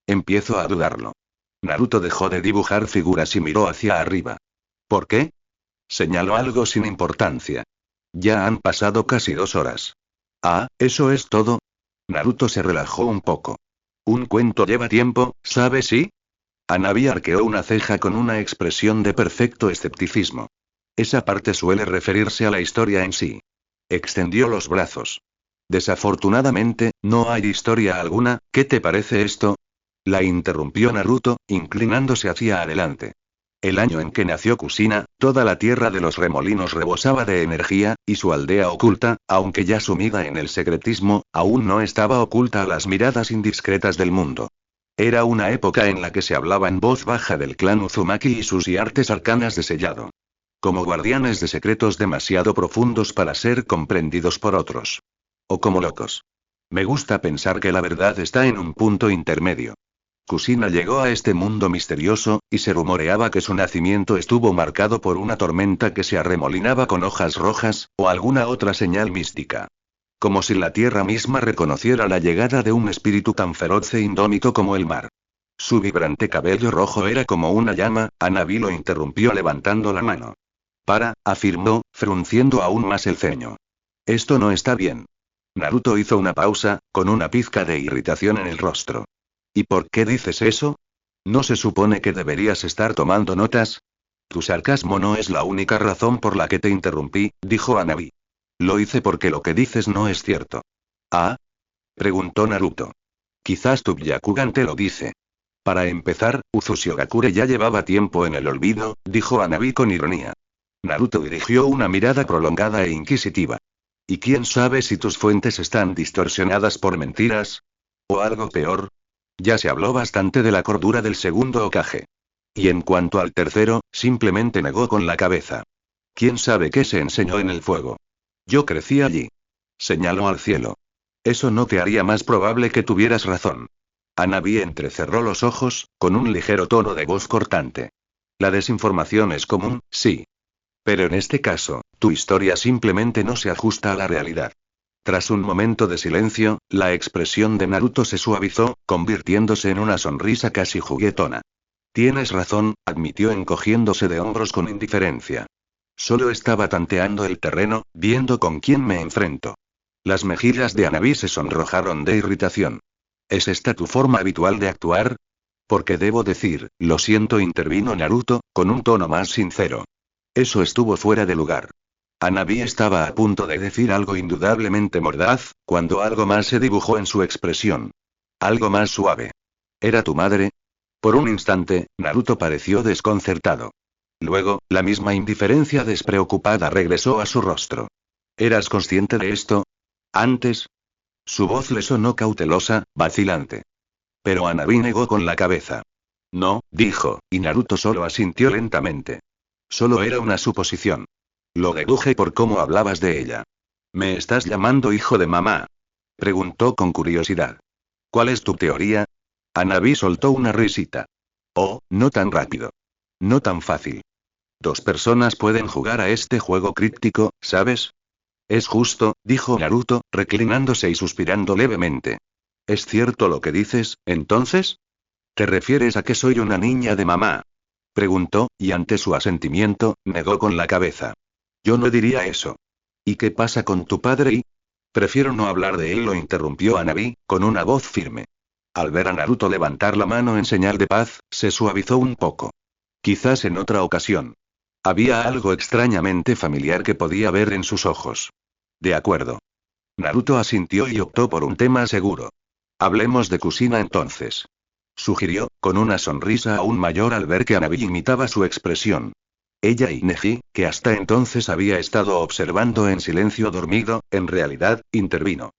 [SPEAKER 1] Empiezo a dudarlo. Naruto dejó de dibujar figuras y miró hacia arriba. ¿Por qué? Señaló algo sin importancia. Ya han pasado casi 2 horas. Ah, ¿eso es todo? Naruto se relajó un poco. Un cuento lleva tiempo, ¿sabes? ¿Sí? Hanabi arqueó una ceja con una expresión de perfecto escepticismo. Esa parte suele referirse a la historia en sí. Extendió los brazos. Desafortunadamente, no hay historia alguna. ¿Qué te parece esto? La interrumpió Naruto, inclinándose hacia adelante. El año en que nació Kushina, toda la tierra de los remolinos rebosaba de energía, y su aldea oculta, aunque ya sumida en el secretismo, aún no estaba oculta a las miradas indiscretas del mundo. Era una época en la que se hablaba en voz baja del clan Uzumaki y sus artes arcanas de sellado. Como guardianes de secretos demasiado profundos para ser comprendidos por otros. O como locos. Me gusta pensar que la verdad está en un punto intermedio. Kushina llegó a este mundo misterioso, y se rumoreaba que su nacimiento estuvo marcado por una tormenta que se arremolinaba con hojas rojas, o alguna otra señal mística. Como si la tierra misma reconociera la llegada de un espíritu tan feroz e indómito como el mar. Su vibrante cabello rojo era como una llama. Hanabi lo interrumpió levantando la mano. Afirmó, frunciendo aún más el ceño. Esto no está bien. Naruto hizo una pausa, con una pizca de irritación en el rostro. ¿Y por qué dices eso? ¿No se supone que deberías estar tomando notas? Tu sarcasmo no es la única razón por la que te interrumpí, dijo Hanabi. Lo hice porque lo que dices no es cierto. ¿Ah? Preguntó Naruto. Quizás tu Byakugan te lo dice. Para empezar, Uzushigakure ya llevaba tiempo en el olvido, dijo Hanabi con ironía. Naruto dirigió una mirada prolongada e inquisitiva. ¿Y quién sabe si tus fuentes están distorsionadas por mentiras? ¿O algo peor? Ya se habló bastante de la cordura del segundo Hokage. Y en cuanto al tercero, simplemente negó con la cabeza. ¿Quién sabe qué se enseñó en el fuego? Yo crecí allí. Señaló al cielo. Eso no te haría más probable que tuvieras razón. Hanabi entrecerró los ojos, con un ligero tono de voz cortante. La desinformación es común, sí. Pero en este caso, tu historia simplemente no se ajusta a la realidad. Tras un momento de silencio, la expresión de Naruto se suavizó, convirtiéndose en una sonrisa casi juguetona. Tienes razón, admitió encogiéndose de hombros con indiferencia. Solo estaba tanteando el terreno, viendo con quién me enfrento. Las mejillas de Hanabi se sonrojaron de irritación. ¿Es esta tu forma habitual de actuar? Porque debo decir, lo siento, intervino Naruto, con un tono más sincero. Eso estuvo fuera de lugar. Hanabi estaba a punto de decir algo indudablemente mordaz, cuando algo más se dibujó en su expresión. Algo más suave. ¿Era tu madre? Por un instante, Naruto pareció desconcertado. Luego, la misma indiferencia despreocupada regresó a su rostro. ¿Eras consciente de esto? ¿Antes? Su voz le sonó cautelosa, vacilante. Pero Hanabi negó con la cabeza. No, dijo, y Naruto solo asintió lentamente. Solo era una suposición. Lo deduje por cómo hablabas de ella. ¿Me estás llamando hijo de mamá? Preguntó con curiosidad. ¿Cuál es tu teoría? Hanabi soltó una risita. Oh, no tan rápido. No tan fácil. Dos personas pueden jugar a este juego críptico, ¿sabes? Es justo, dijo Naruto, reclinándose y suspirando levemente. ¿Es cierto lo que dices, entonces? ¿Te refieres a que soy una niña de mamá? Preguntó, y ante su asentimiento, negó con la cabeza. Yo no diría eso. ¿Y qué pasa con tu padre y? Prefiero no hablar de él, lo interrumpió Hanabi, con una voz firme. Al ver a Naruto levantar la mano en señal de paz, se suavizó un poco. Quizás en otra ocasión. Había algo extrañamente familiar que podía ver en sus ojos. De acuerdo. Naruto asintió y optó por un tema seguro. Hablemos de Kushina entonces. Sugirió, con una sonrisa aún mayor al ver que Hanabi imitaba su expresión. Ella y Neji, que hasta entonces había estado observando en silencio dormido, en realidad, intervino.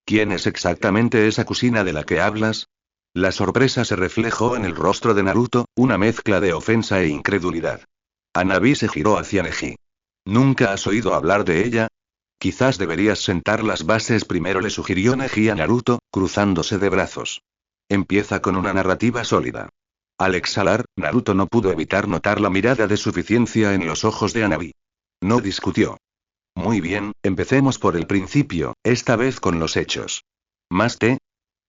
[SPEAKER 1] ¿Quién es exactamente esa Kushina de la que hablas? La sorpresa se reflejó en el rostro de Naruto, una mezcla de ofensa e incredulidad. Hanabi se giró hacia Neji. ¿Nunca has oído hablar de ella? Quizás deberías sentar las bases primero, le sugirió Neji a Naruto, cruzándose de brazos. Empieza con una narrativa sólida. Al exhalar, Naruto no pudo evitar notar la mirada de suficiencia en los ojos de Hanabi. No discutió. Muy bien, empecemos por el principio, esta vez con los hechos. ¿Más té?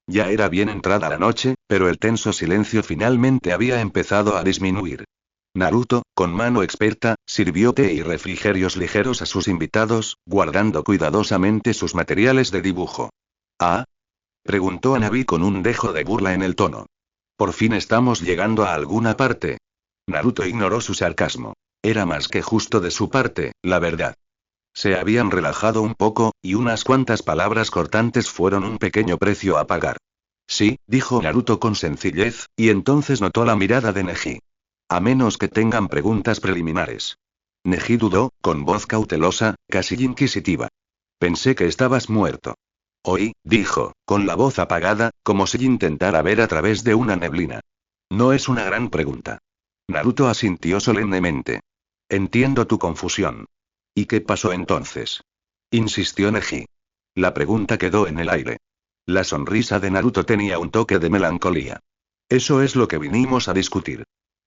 [SPEAKER 1] Ya era bien entrada la noche, pero el tenso silencio finalmente había empezado a disminuir. Naruto, con mano experta, sirvió té y refrigerios ligeros a sus invitados, guardando cuidadosamente sus materiales de dibujo. ¿Ah? Preguntó Hanabi con un dejo de burla en el tono. Por fin estamos llegando a alguna parte. Naruto ignoró su sarcasmo. Era más que justo de su parte, la verdad. Se habían relajado un poco, y unas cuantas palabras cortantes fueron un pequeño precio a pagar. Sí, dijo Naruto con sencillez, y entonces notó la mirada de Neji. A menos que tengan preguntas preliminares. Neji dudó, con voz cautelosa, casi inquisitiva. Pensé que estabas muerto. Oí, dijo, con la voz apagada, como si intentara ver a través de una neblina. No es una gran pregunta. Naruto asintió solemnemente. Entiendo tu confusión. ¿Y qué pasó entonces? Insistió Neji. La pregunta quedó en el aire. La sonrisa de Naruto tenía un toque de melancolía. Eso es lo que vinimos a discutir.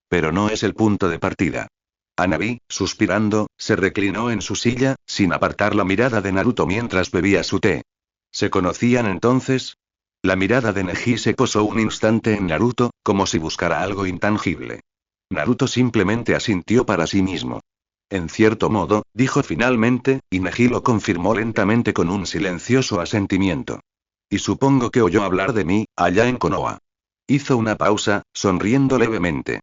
[SPEAKER 1] Pero no es el punto de partida. Hanabi, suspirando, se reclinó en su silla, sin apartar la mirada de Naruto mientras bebía su té. ¿Se conocían entonces? La mirada de Neji se posó un instante en Naruto, como si buscara algo intangible. Naruto simplemente asintió para sí mismo. En cierto modo, dijo finalmente, y Neji lo confirmó lentamente con un silencioso asentimiento. Y supongo que oyó hablar de mí, allá en Konoha. Hizo una pausa, sonriendo levemente.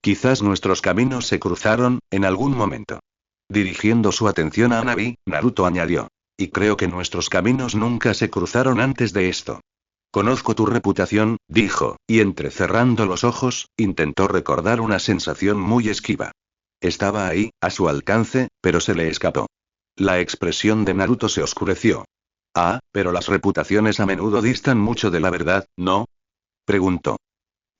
[SPEAKER 1] Quizás nuestros caminos se cruzaron, en algún momento. Dirigiendo su atención a Hanabi, Naruto añadió. Y creo que nuestros caminos nunca se cruzaron antes de esto. Conozco tu reputación, dijo, y entrecerrando los ojos, intentó recordar una sensación muy esquiva. Estaba ahí, a su alcance, pero se le escapó. La expresión de Naruto se oscureció. Ah, pero las reputaciones a menudo distan mucho de la verdad, ¿no? Preguntó.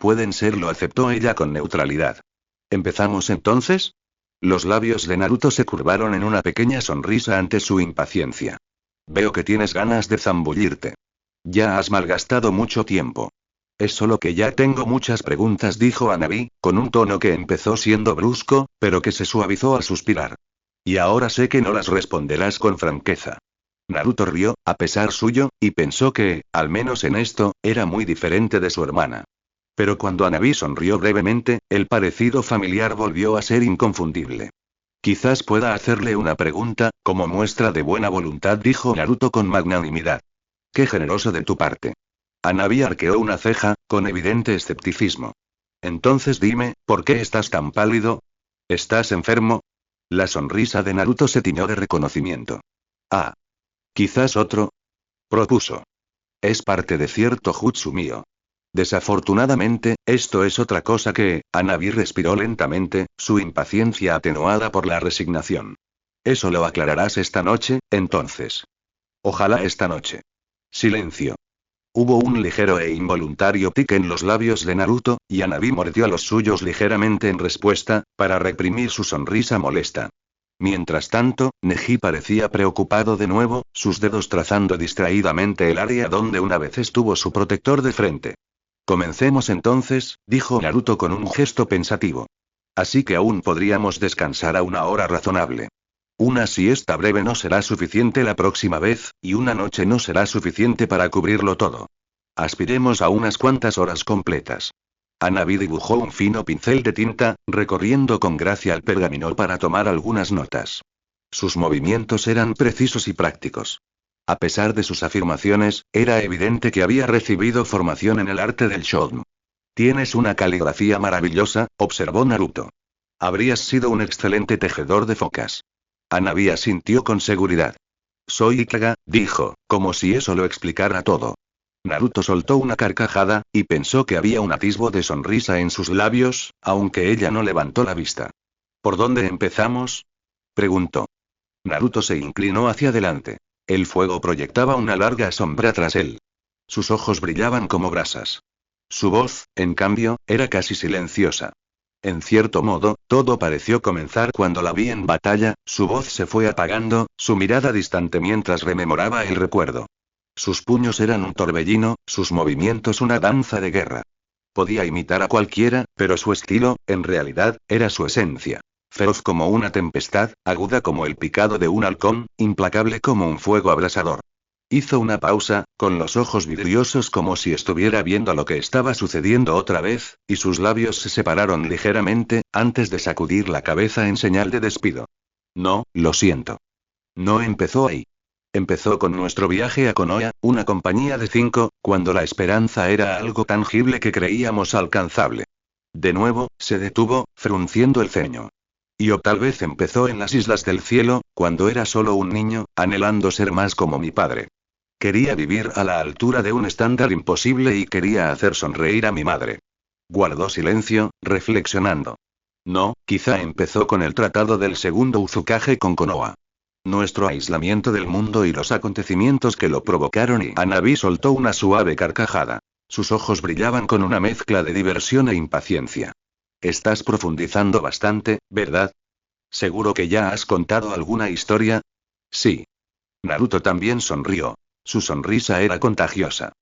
[SPEAKER 1] Pueden serlo, aceptó ella con neutralidad. ¿Empezamos entonces? Los labios de Naruto se curvaron en una pequeña sonrisa ante su impaciencia. Veo que tienes ganas de zambullirte. Ya has malgastado mucho tiempo. Es solo que ya tengo muchas preguntas, dijo Hanabi, con un tono que empezó siendo brusco, pero que se suavizó al suspirar. Y ahora sé que no las responderás con franqueza. Naruto rió, a pesar suyo, y pensó que, al menos en esto, era muy diferente de su hermana. Pero cuando Hanabi sonrió brevemente, el parecido familiar volvió a ser inconfundible. Quizás pueda hacerle una pregunta, como muestra de buena voluntad, dijo Naruto con magnanimidad. Qué generoso de tu parte. Hanabi arqueó una ceja, con evidente escepticismo. Entonces dime, ¿por qué estás tan pálido? ¿Estás enfermo? La sonrisa de Naruto se tiñó de reconocimiento. Ah. Quizás otro. Propuso. Es parte de cierto jutsu mío. Desafortunadamente, esto es otra cosa que, Hanabi respiró lentamente, su impaciencia atenuada por la resignación. Eso lo aclararás esta noche, entonces. Ojalá esta noche. Silencio. Hubo un ligero e involuntario tic en los labios de Naruto, y Hanabi mordió los suyos ligeramente en respuesta, para reprimir su sonrisa molesta. Mientras tanto, Neji parecía preocupado de nuevo, sus dedos trazando distraídamente el área donde una vez estuvo su protector de frente. Comencemos entonces, dijo Naruto con un gesto pensativo. Así que aún podríamos descansar a una hora razonable. Una siesta breve no será suficiente la próxima vez, y una noche no será suficiente para cubrirlo todo. Aspiremos a unas cuantas horas completas. Hanabi dibujó un fino pincel de tinta, recorriendo con gracia el pergamino para tomar algunas notas. Sus movimientos eran precisos y prácticos. A pesar de sus afirmaciones, era evidente que había recibido formación en el arte del shogun. Tienes una caligrafía maravillosa, observó Naruto. Habrías sido un excelente tejedor de focas. Hanabi asintió con seguridad. Soy Ikaga, dijo, como si eso lo explicara todo. Naruto soltó una carcajada, y pensó que había un atisbo de sonrisa en sus labios, aunque ella no levantó la vista. ¿Por dónde empezamos? Preguntó. Naruto se inclinó hacia adelante. El fuego proyectaba una larga sombra tras él. Sus ojos brillaban como brasas. Su voz, en cambio, era casi silenciosa. En cierto modo, todo pareció comenzar cuando la vi en batalla, su voz se fue apagando, su mirada distante mientras rememoraba el recuerdo. Sus puños eran un torbellino, sus movimientos una danza de guerra. Podía imitar a cualquiera, pero su estilo, en realidad, era su esencia. Feroz como una tempestad, aguda como el picado de un halcón, implacable como un fuego abrasador. Hizo una pausa, con los ojos vidriosos como si estuviera viendo lo que estaba sucediendo otra vez, y sus labios se separaron ligeramente, antes de sacudir la cabeza en señal de despido. No, lo siento. No empezó ahí. Empezó con nuestro viaje a Konoha, una compañía de 5, cuando la esperanza era algo tangible que creíamos alcanzable. De nuevo, se detuvo, frunciendo el ceño. Y o tal vez empezó en las Islas del Cielo, cuando era solo un niño, anhelando ser más como mi padre. Quería vivir a la altura de un estándar imposible y quería hacer sonreír a mi madre. Guardó silencio, reflexionando. No, quizá empezó con el tratado del segundo Uzukage con Konoha. Nuestro aislamiento del mundo y los acontecimientos que lo provocaron, y Hanabi soltó una suave carcajada. Sus ojos brillaban con una mezcla de diversión e impaciencia. Estás profundizando bastante, ¿verdad? ¿Seguro que ya has contado alguna historia? Sí. Naruto también sonrió. Su sonrisa era contagiosa.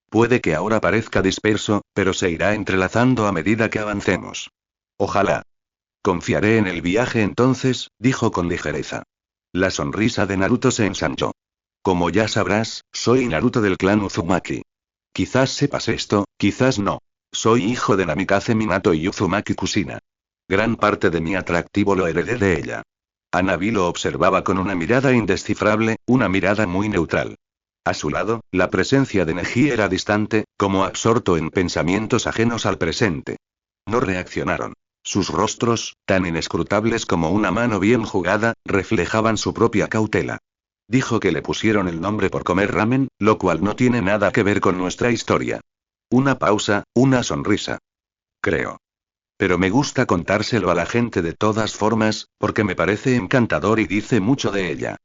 [SPEAKER 1] Puede que ahora parezca disperso, pero se irá entrelazando a medida que avancemos. Ojalá. Confiaré en el viaje entonces, dijo con ligereza. La sonrisa de Naruto se ensanchó. Como ya sabrás, soy Naruto del clan Uzumaki. Quizás sepas esto, quizás no. Soy hijo de Namikaze Minato y Uzumaki Kushina. Gran parte de mi atractivo lo heredé de ella. Hanabi lo observaba con una mirada indescifrable, una mirada muy neutral. A su lado, la presencia de Neji era distante, como absorto en pensamientos ajenos al presente. No reaccionaron. Sus rostros, tan inescrutables como una mano bien jugada, reflejaban su propia cautela. Dijo que le pusieron el nombre por comer ramen, lo cual no tiene nada que ver con nuestra historia. Una pausa, una sonrisa. Creo. Pero me gusta contárselo a la gente de todas formas, porque me parece encantador y dice mucho de ella.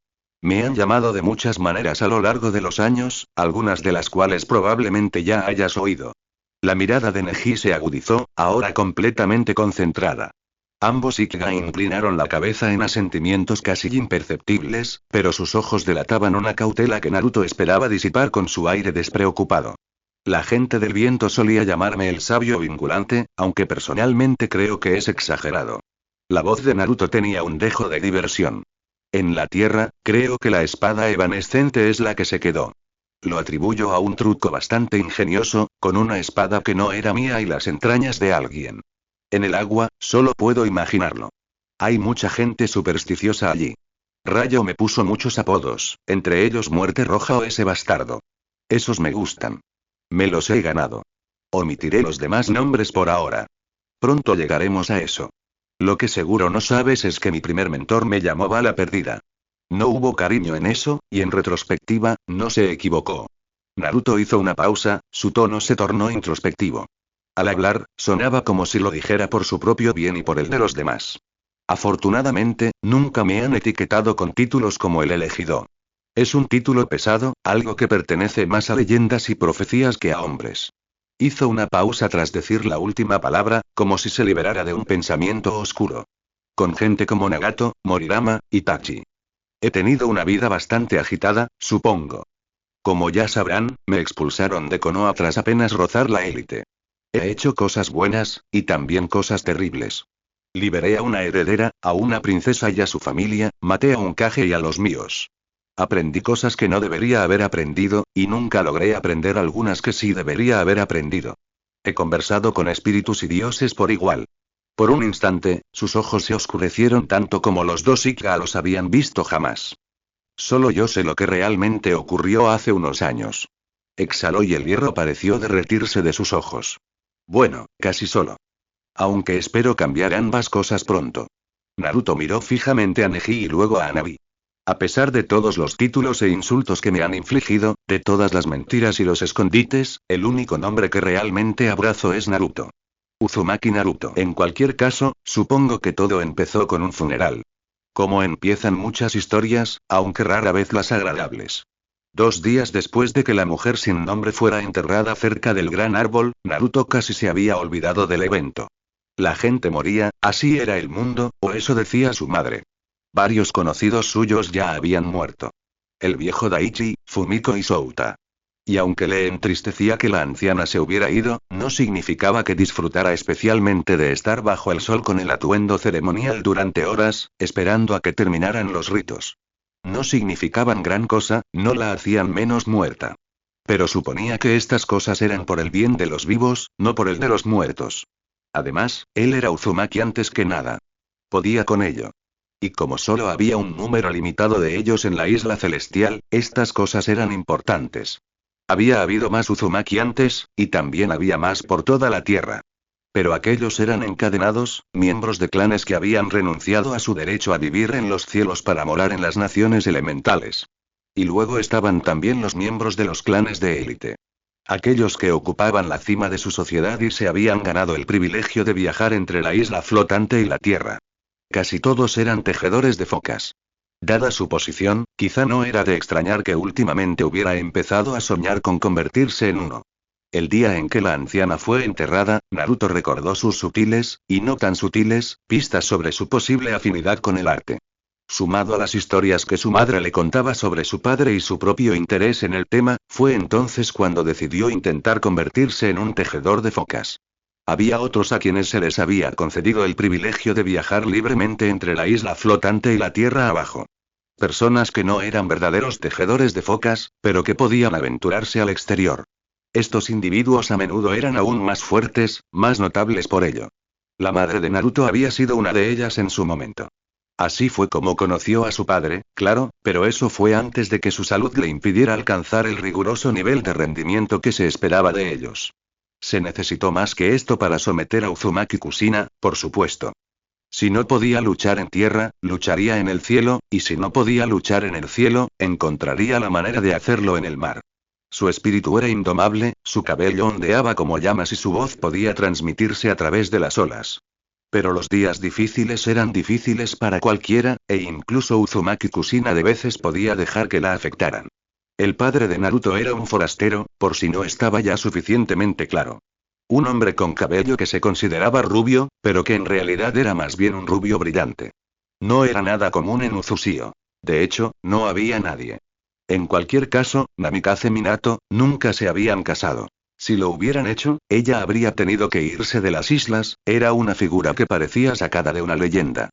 [SPEAKER 1] Me han llamado de muchas maneras a lo largo de los años, algunas de las cuales probablemente ya hayas oído. La mirada de Neji se agudizó, ahora completamente concentrada. Ambos Ikga inclinaron la cabeza en asentimientos casi imperceptibles, pero sus ojos delataban una cautela que Naruto esperaba disipar con su aire despreocupado. La gente del viento solía llamarme el sabio vinculante, aunque personalmente creo que es exagerado. La voz de Naruto tenía un dejo de diversión. En la tierra, creo que la espada evanescente es la que se quedó. Lo atribuyo a un truco bastante ingenioso, con una espada que no era mía y las entrañas de alguien. En el agua, solo puedo imaginarlo. Hay mucha gente supersticiosa allí. Rayo me puso muchos apodos, entre ellos Muerte Roja o ese bastardo. Esos me gustan. Me los he ganado. Omitiré los demás nombres por ahora. Pronto llegaremos a eso. Lo que seguro no sabes es que mi primer mentor me llamó bala perdida. No hubo cariño en eso, y en retrospectiva, no se equivocó. Naruto hizo una pausa, su tono se tornó introspectivo. Al hablar, sonaba como si lo dijera por su propio bien y por el de los demás. Afortunadamente, nunca me han etiquetado con títulos como el elegido. Es un título pesado, algo que pertenece más a leyendas y profecías que a hombres. Hizo una pausa tras decir la última palabra, como si se liberara de un pensamiento oscuro. Con gente como Nagato, Morirama, Itachi. He tenido una vida bastante agitada, supongo. Como ya sabrán, me expulsaron de Konoha tras apenas rozar la élite. He hecho cosas buenas, y también cosas terribles. Liberé a una heredera, a una princesa y a su familia, maté a un Kage y a los míos. Aprendí cosas que no debería haber aprendido, y nunca logré aprender algunas que sí debería haber aprendido. He conversado con espíritus y dioses por igual. Por un instante, sus ojos se oscurecieron tanto como los dos Ikka los habían visto jamás. Solo yo sé lo que realmente ocurrió hace unos años. Exhaló y el hierro pareció derretirse de sus ojos. Bueno, casi solo. Aunque espero cambiar ambas cosas pronto. Naruto miró fijamente a Neji y luego a Hanabi. A pesar de todos los títulos e insultos que me han infligido, de todas las mentiras y los escondites, el único nombre que realmente abrazo es Naruto. Uzumaki Naruto. En cualquier caso, supongo que todo empezó con un funeral. Como empiezan muchas historias, aunque rara vez las agradables. 2 días después de que la mujer sin nombre fuera enterrada cerca del gran árbol, Naruto casi se había olvidado del evento. La gente moría, así era el mundo, o eso decía su madre. Varios conocidos suyos ya habían muerto. El viejo Daichi, Fumiko y Souta. Y aunque le entristecía que la anciana se hubiera ido, no significaba que disfrutara especialmente de estar bajo el sol con el atuendo ceremonial durante horas, esperando a que terminaran los ritos. No significaban gran cosa, no la hacían menos muerta. Pero suponía que estas cosas eran por el bien de los vivos, no por el de los muertos. Además, él era Uzumaki antes que nada. Podía con ello. Y como solo había un número limitado de ellos en la isla celestial, estas cosas eran importantes. Había habido más Uzumaki antes, y también había más por toda la tierra. Pero aquellos eran encadenados, miembros de clanes que habían renunciado a su derecho a vivir en los cielos para morar en las naciones elementales. Y luego estaban también los miembros de los clanes de élite. Aquellos que ocupaban la cima de su sociedad y se habían ganado el privilegio de viajar entre la isla flotante y la tierra. Casi todos eran tejedores de focas. Dada su posición, quizá no era de extrañar que últimamente hubiera empezado a soñar con convertirse en uno. El día en que la anciana fue enterrada, Naruto recordó sus sutiles, y no tan sutiles, pistas sobre su posible afinidad con el arte. Sumado a las historias que su madre le contaba sobre su padre y su propio interés en el tema, fue entonces cuando decidió intentar convertirse en un tejedor de focas. Había otros a quienes se les había concedido el privilegio de viajar libremente entre la isla flotante y la tierra abajo. Personas que no eran verdaderos tejedores de focas, pero que podían aventurarse al exterior. Estos individuos a menudo eran aún más fuertes, más notables por ello. La madre de Naruto había sido una de ellas en su momento. Así fue como conoció a su padre, claro, pero eso fue antes de que su salud le impidiera alcanzar el riguroso nivel de rendimiento que se esperaba de ellos. Se necesitó más que esto para someter a Uzumaki Kushina, por supuesto. Si no podía luchar en tierra, lucharía en el cielo, y si no podía luchar en el cielo, encontraría la manera de hacerlo en el mar. Su espíritu era indomable, su cabello ondeaba como llamas y su voz podía transmitirse a través de las olas. Pero los días difíciles eran difíciles para cualquiera, e incluso Uzumaki Kushina de veces podía dejar que la afectaran. El padre de Naruto era un forastero, por si no estaba ya suficientemente claro. Un hombre con cabello que se consideraba rubio, pero que en realidad era más bien un rubio brillante. No era nada común en Uzusio. De hecho, no había nadie. En cualquier caso, Namikaze Minato, nunca se habían casado. Si lo hubieran hecho, ella habría tenido que irse de las islas, era una figura que parecía sacada de una leyenda.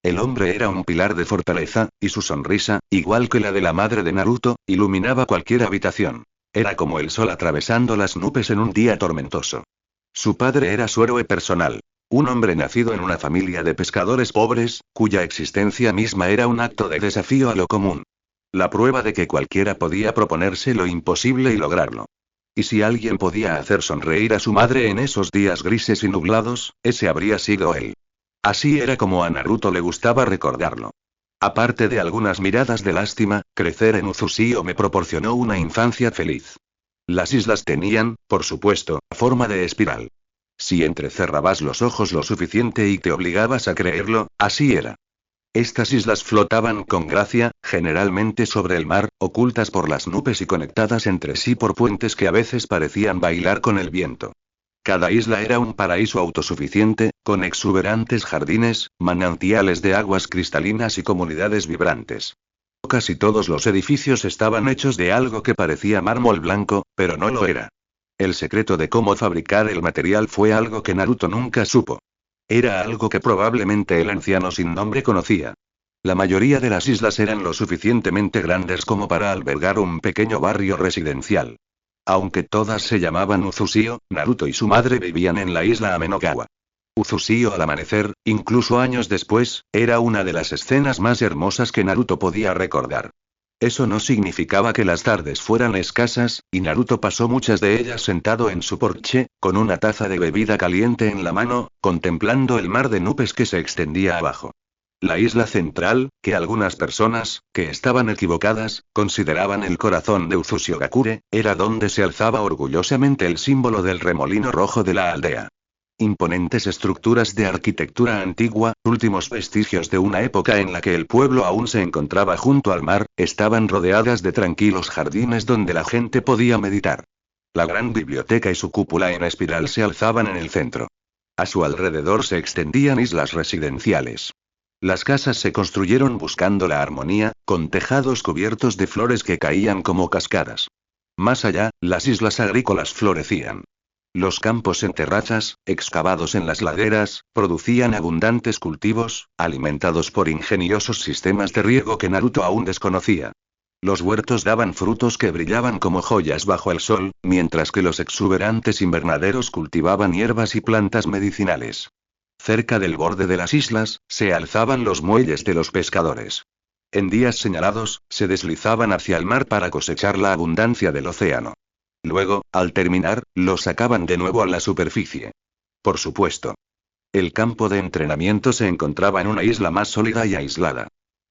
[SPEAKER 1] El hombre era un pilar de fortaleza, y su sonrisa, igual que la de la madre de Naruto, iluminaba cualquier habitación. Era como el sol atravesando las nubes en un día tormentoso. Su padre era su héroe personal. Un hombre nacido en una familia de pescadores pobres, cuya existencia misma era un acto de desafío a lo común. La prueba de que cualquiera podía proponerse lo imposible y lograrlo. Y si alguien podía hacer sonreír a su madre en esos días grises y nublados, ese habría sido él. Así era como a Naruto le gustaba recordarlo. Aparte de algunas miradas de lástima, crecer en Uzusio me proporcionó una infancia feliz. Las islas tenían, por supuesto, forma de espiral. Si entrecerrabas los ojos lo suficiente y te obligabas a creerlo, así era. Estas islas flotaban con gracia, generalmente sobre el mar, ocultas por las nubes y conectadas entre sí por puentes que a veces parecían bailar con el viento. Cada isla era un paraíso autosuficiente, con exuberantes jardines, manantiales de aguas cristalinas y comunidades vibrantes. Casi todos los edificios estaban hechos de algo que parecía mármol blanco, pero no lo era. El secreto de cómo fabricar el material fue algo que Naruto nunca supo. Era algo que probablemente el anciano sin nombre conocía. La mayoría de las islas eran lo suficientemente grandes como para albergar un pequeño barrio residencial. Aunque todas se llamaban Uzusio, Naruto y su madre vivían en la isla Amenogawa. Uzusio al amanecer, incluso años después, era una de las escenas más hermosas que Naruto podía recordar. Eso no significaba que las tardes fueran escasas, y Naruto pasó muchas de ellas sentado en su porche, con una taza de bebida caliente en la mano, contemplando el mar de nubes que se extendía abajo. La isla central, que algunas personas, que estaban equivocadas, consideraban el corazón de Uzushigakure, era donde se alzaba orgullosamente el símbolo del remolino rojo de la aldea. Imponentes estructuras de arquitectura antigua, últimos vestigios de una época en la que el pueblo aún se encontraba junto al mar, estaban rodeadas de tranquilos jardines donde la gente podía meditar. La gran biblioteca y su cúpula en espiral se alzaban en el centro. A su alrededor se extendían islas residenciales. Las casas se construyeron buscando la armonía, con tejados cubiertos de flores que caían como cascadas. Más allá, las islas agrícolas florecían. Los campos en terrazas, excavados en las laderas, producían abundantes cultivos, alimentados por ingeniosos sistemas de riego que Naruto aún desconocía. Los huertos daban frutos que brillaban como joyas bajo el sol, mientras que los exuberantes invernaderos cultivaban hierbas y plantas medicinales. Cerca del borde de las islas, se alzaban los muelles de los pescadores. En días señalados, se deslizaban hacia el mar para cosechar la abundancia del océano. Luego, al terminar, lo sacaban de nuevo a la superficie. Por supuesto. El campo de entrenamiento se encontraba en una isla más sólida y aislada.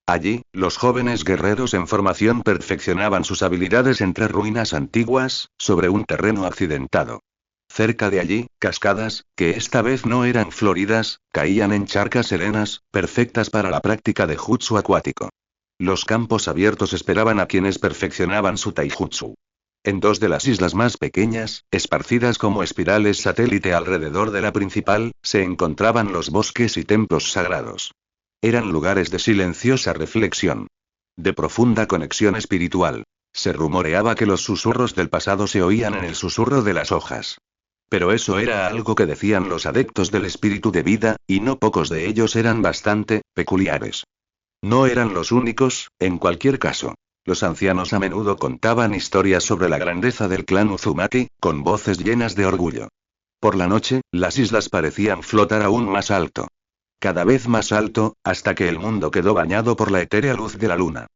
[SPEAKER 1] Allí, los jóvenes guerreros en formación perfeccionaban sus habilidades entre ruinas antiguas, sobre un terreno accidentado. Cerca de allí, cascadas, que esta vez no eran floridas, caían en charcas serenas, perfectas para la práctica de jutsu acuático. Los campos abiertos esperaban a quienes perfeccionaban su taijutsu. En dos de las islas más pequeñas, esparcidas como espirales satélite alrededor de la principal, se encontraban los bosques y templos sagrados. Eran lugares de silenciosa reflexión. De profunda conexión espiritual. Se rumoreaba que los susurros del pasado se oían en el susurro de las hojas. Pero eso era algo que decían los adeptos del espíritu de vida, y no pocos de ellos eran bastante peculiares. No eran los únicos, en cualquier caso. Los ancianos a menudo contaban historias sobre la grandeza del clan Uzumaki, con voces llenas de orgullo. Por la noche, las islas parecían flotar aún más alto. Cada vez más alto, hasta que el mundo quedó bañado por la etérea luz de la luna.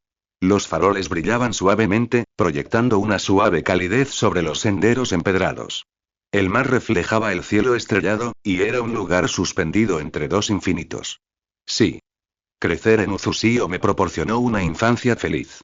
[SPEAKER 1] Los faroles brillaban suavemente, proyectando una suave calidez sobre los senderos empedrados. El mar reflejaba el cielo estrellado, y era un lugar suspendido entre dos infinitos. Sí. Crecer en Uzusio me proporcionó una infancia feliz.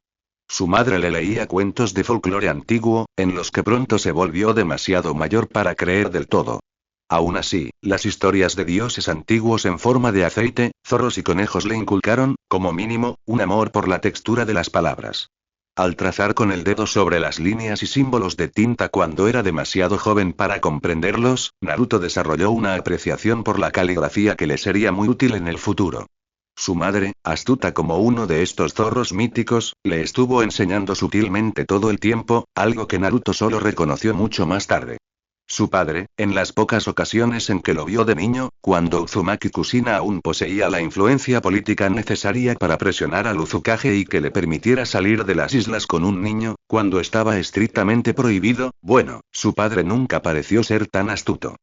[SPEAKER 1] Su madre le leía cuentos de folclore antiguo, en los que pronto se volvió demasiado mayor para creer del todo. Aún así, las historias de dioses antiguos en forma de aceite, zorros y conejos le inculcaron, como mínimo, un amor por la textura de las palabras. Al trazar con el dedo sobre las líneas y símbolos de tinta cuando era demasiado joven para comprenderlos, Naruto desarrolló una apreciación por la caligrafía que le sería muy útil en el futuro. Su madre, astuta como uno de estos zorros míticos, le estuvo enseñando sutilmente todo el tiempo, algo que Naruto solo reconoció mucho más tarde. Su padre, en las pocas ocasiones en que lo vio de niño, cuando Uzumaki Kushina aún poseía la influencia política necesaria para presionar al Uzukage y que le permitiera salir de las islas con un niño, cuando estaba estrictamente prohibido, bueno, su padre nunca pareció ser tan astuto.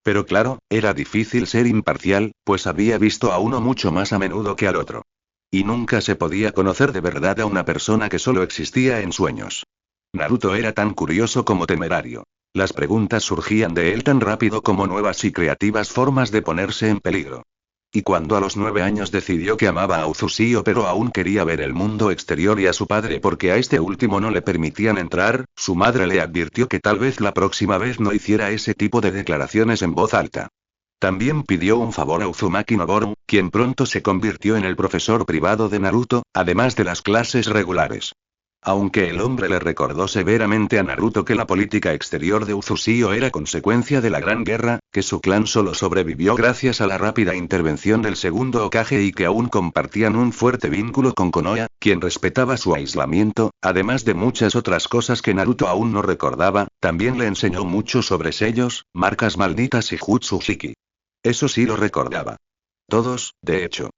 [SPEAKER 1] Pero claro, era difícil ser imparcial, pues había visto a uno mucho más a menudo que al otro. Y nunca se podía conocer de verdad a una persona que solo existía en sueños. Naruto era tan curioso como temerario. Las preguntas surgían de él tan rápido como nuevas y creativas formas de ponerse en peligro. Y cuando a los 9 años decidió que amaba a Uzushio pero aún quería ver el mundo exterior y a su padre porque a este último no le permitían entrar, su madre le advirtió que tal vez la próxima vez no hiciera ese tipo de declaraciones en voz alta. También pidió un favor a Uzumaki Noboru, quien pronto se convirtió en el profesor privado de Naruto, además de las clases regulares. Aunque el hombre le recordó severamente a Naruto que la política exterior de Uzushio era consecuencia de la Gran Guerra, que su clan solo sobrevivió gracias a la rápida intervención del segundo Hokage y que aún compartían un fuerte vínculo con Konoha, quien respetaba su aislamiento, además de muchas otras cosas que Naruto aún no recordaba, también le enseñó mucho sobre sellos, marcas malditas y Jutsushiki. Eso sí lo recordaba. Todos, de hecho.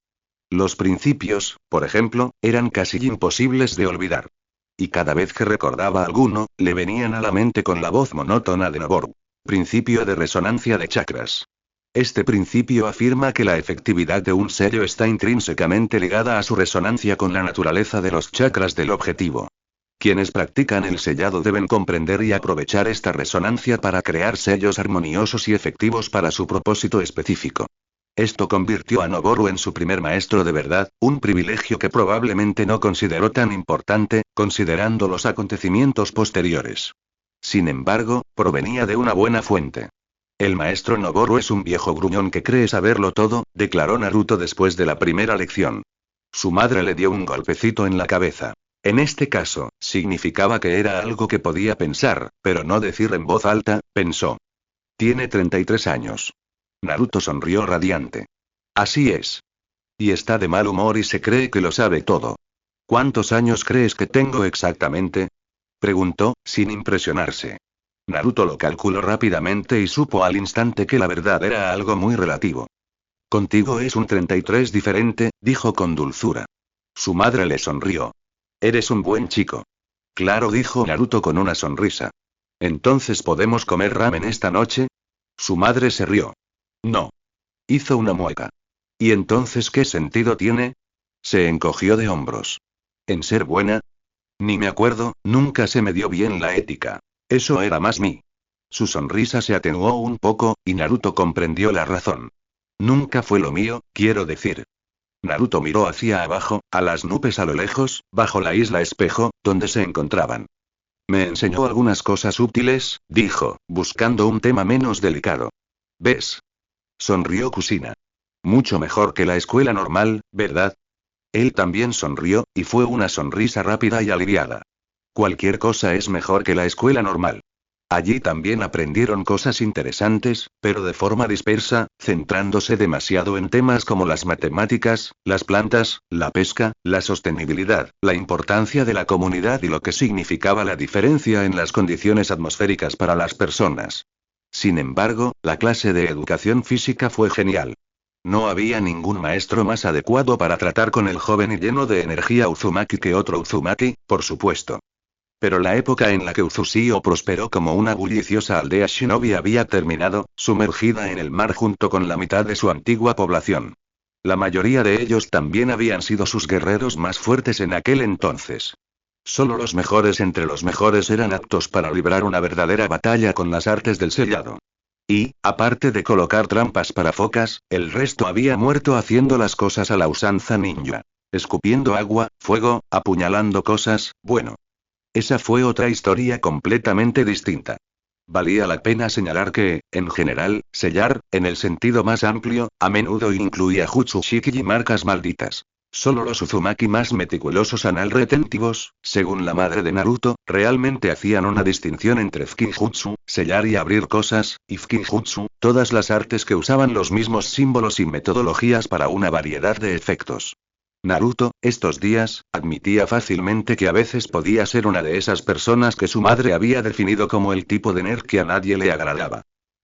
[SPEAKER 1] Los principios, por ejemplo, eran casi imposibles de olvidar. Y cada vez que recordaba alguno, le venían a la mente con la voz monótona de Noboru. Principio de resonancia de chakras. Este principio afirma que la efectividad de un sello está intrínsecamente ligada a su resonancia con la naturaleza de los chakras del objetivo. Quienes practican el sellado deben comprender y aprovechar esta resonancia para crear sellos armoniosos y efectivos para su propósito específico. Esto convirtió a Noboru en su primer maestro de verdad, un privilegio que probablemente no consideró tan importante, considerando los acontecimientos posteriores. Sin embargo, provenía de una buena fuente. El maestro Noboru es un viejo gruñón que cree saberlo todo, declaró Naruto después de la primera lección. Su madre le dio un golpecito en la cabeza. En este caso, significaba que era algo que podía pensar, pero no decir en voz alta, pensó. Tiene 33 años. Naruto sonrió radiante. Así es. Y está de mal humor y se cree que lo sabe todo. ¿Cuántos años crees que tengo exactamente? Preguntó, sin impresionarse. Naruto lo calculó rápidamente y supo al instante que la verdad era algo muy relativo. Contigo es un 33 diferente, dijo con dulzura. Su madre le sonrió. Eres un buen chico. Claro, dijo Naruto con una sonrisa. ¿Entonces podemos comer ramen esta noche? Su madre se rió. No. Hizo una mueca. ¿Y entonces qué sentido tiene? Se encogió de hombros. ¿En ser buena? Ni me acuerdo, nunca se me dio bien la ética. Eso era más mí. Su sonrisa se atenuó un poco, y Naruto comprendió la razón. Nunca fue lo mío, quiero decir. Naruto miró hacia abajo, a las nubes a lo lejos, bajo la isla espejo, donde se encontraban. Me enseñó algunas cosas útiles, dijo, buscando un tema menos delicado. ¿Ves? Sonrió Kushina. Mucho mejor que la escuela normal, ¿verdad? Él también sonrió, y fue una sonrisa rápida y aliviada. Cualquier cosa es mejor que la escuela normal. Allí también aprendieron cosas interesantes, pero de forma dispersa, centrándose demasiado en temas como las matemáticas, las plantas, la pesca, la sostenibilidad, la importancia de la comunidad y lo que significaba la diferencia en las condiciones atmosféricas para las personas. Sin embargo, la clase de educación física fue genial. No había ningún maestro más adecuado para tratar con el joven y lleno de energía Uzumaki que otro Uzumaki, por supuesto. Pero la época en la que Uzushio prosperó como una bulliciosa aldea shinobi había terminado, sumergida en el mar junto con la mitad de su antigua población. La mayoría de ellos también habían sido sus guerreros más fuertes en aquel entonces. Solo los mejores entre los mejores eran aptos para librar una verdadera batalla con las artes del sellado. Y, aparte de colocar trampas para focas, el resto había muerto haciendo las cosas a la usanza ninja. Escupiendo agua, fuego, apuñalando cosas, bueno. Esa fue otra historia completamente distinta. Valía la pena señalar que, en general, sellar, en el sentido más amplio, a menudo incluía Jutsushiki y marcas malditas. Solo los Uzumaki más meticulosos anal retentivos, según la madre de Naruto, realmente hacían una distinción entre Fukinjutsu, sellar y abrir cosas, y Fukinjutsu, todas las artes que usaban los mismos símbolos y metodologías para una variedad de efectos. Naruto, estos días, admitía fácilmente que a veces podía ser una de esas personas que su madre había definido como el tipo de nerd que a nadie le agradaba.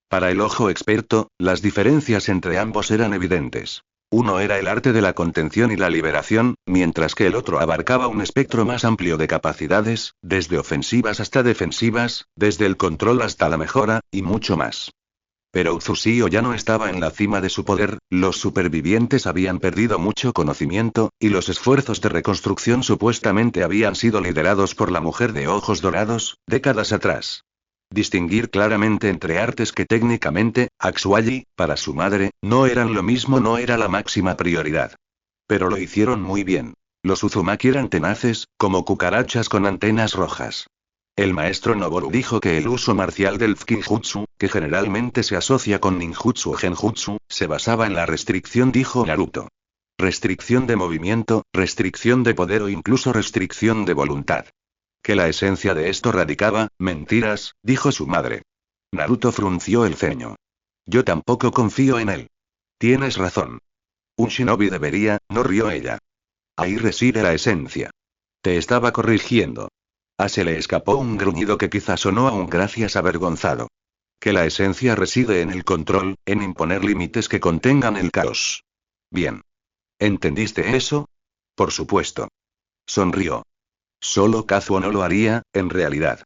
[SPEAKER 1] Para el ojo experto, las diferencias entre ambos eran evidentes. Uno era el arte de la contención y la liberación, mientras que el otro abarcaba un espectro más amplio de capacidades, desde ofensivas hasta defensivas, desde el control hasta la mejora, y mucho más. Pero Uzushio ya no estaba en la cima de su poder, los supervivientes habían perdido mucho conocimiento, y los esfuerzos de reconstrucción supuestamente habían sido liderados por la mujer de ojos dorados, décadas atrás. Distinguir claramente entre artes que técnicamente, actually, para su madre, no eran lo mismo no era la máxima prioridad. Pero lo hicieron muy bien. Los Uzumaki eran tenaces, como cucarachas con antenas rojas. El maestro Noboru dijo que el uso marcial del Fukinjutsu, que generalmente se asocia con ninjutsu o genjutsu, se basaba en la restricción, dijo Naruto. Restricción de movimiento, restricción de poder o incluso restricción de voluntad. Que la esencia de esto radicaba, mentiras, dijo su madre. Naruto frunció el ceño. Yo tampoco confío en él. Tienes razón. Un shinobi debería, no rió ella. Ahí reside la esencia. Te estaba corrigiendo. Se le escapó un gruñido que quizá sonó aún gracias avergonzado. Que la esencia reside en el control, en imponer límites que contengan el caos. Bien. ¿Entendiste eso? Por supuesto. Sonrió. Solo Kazuo no lo haría, en realidad.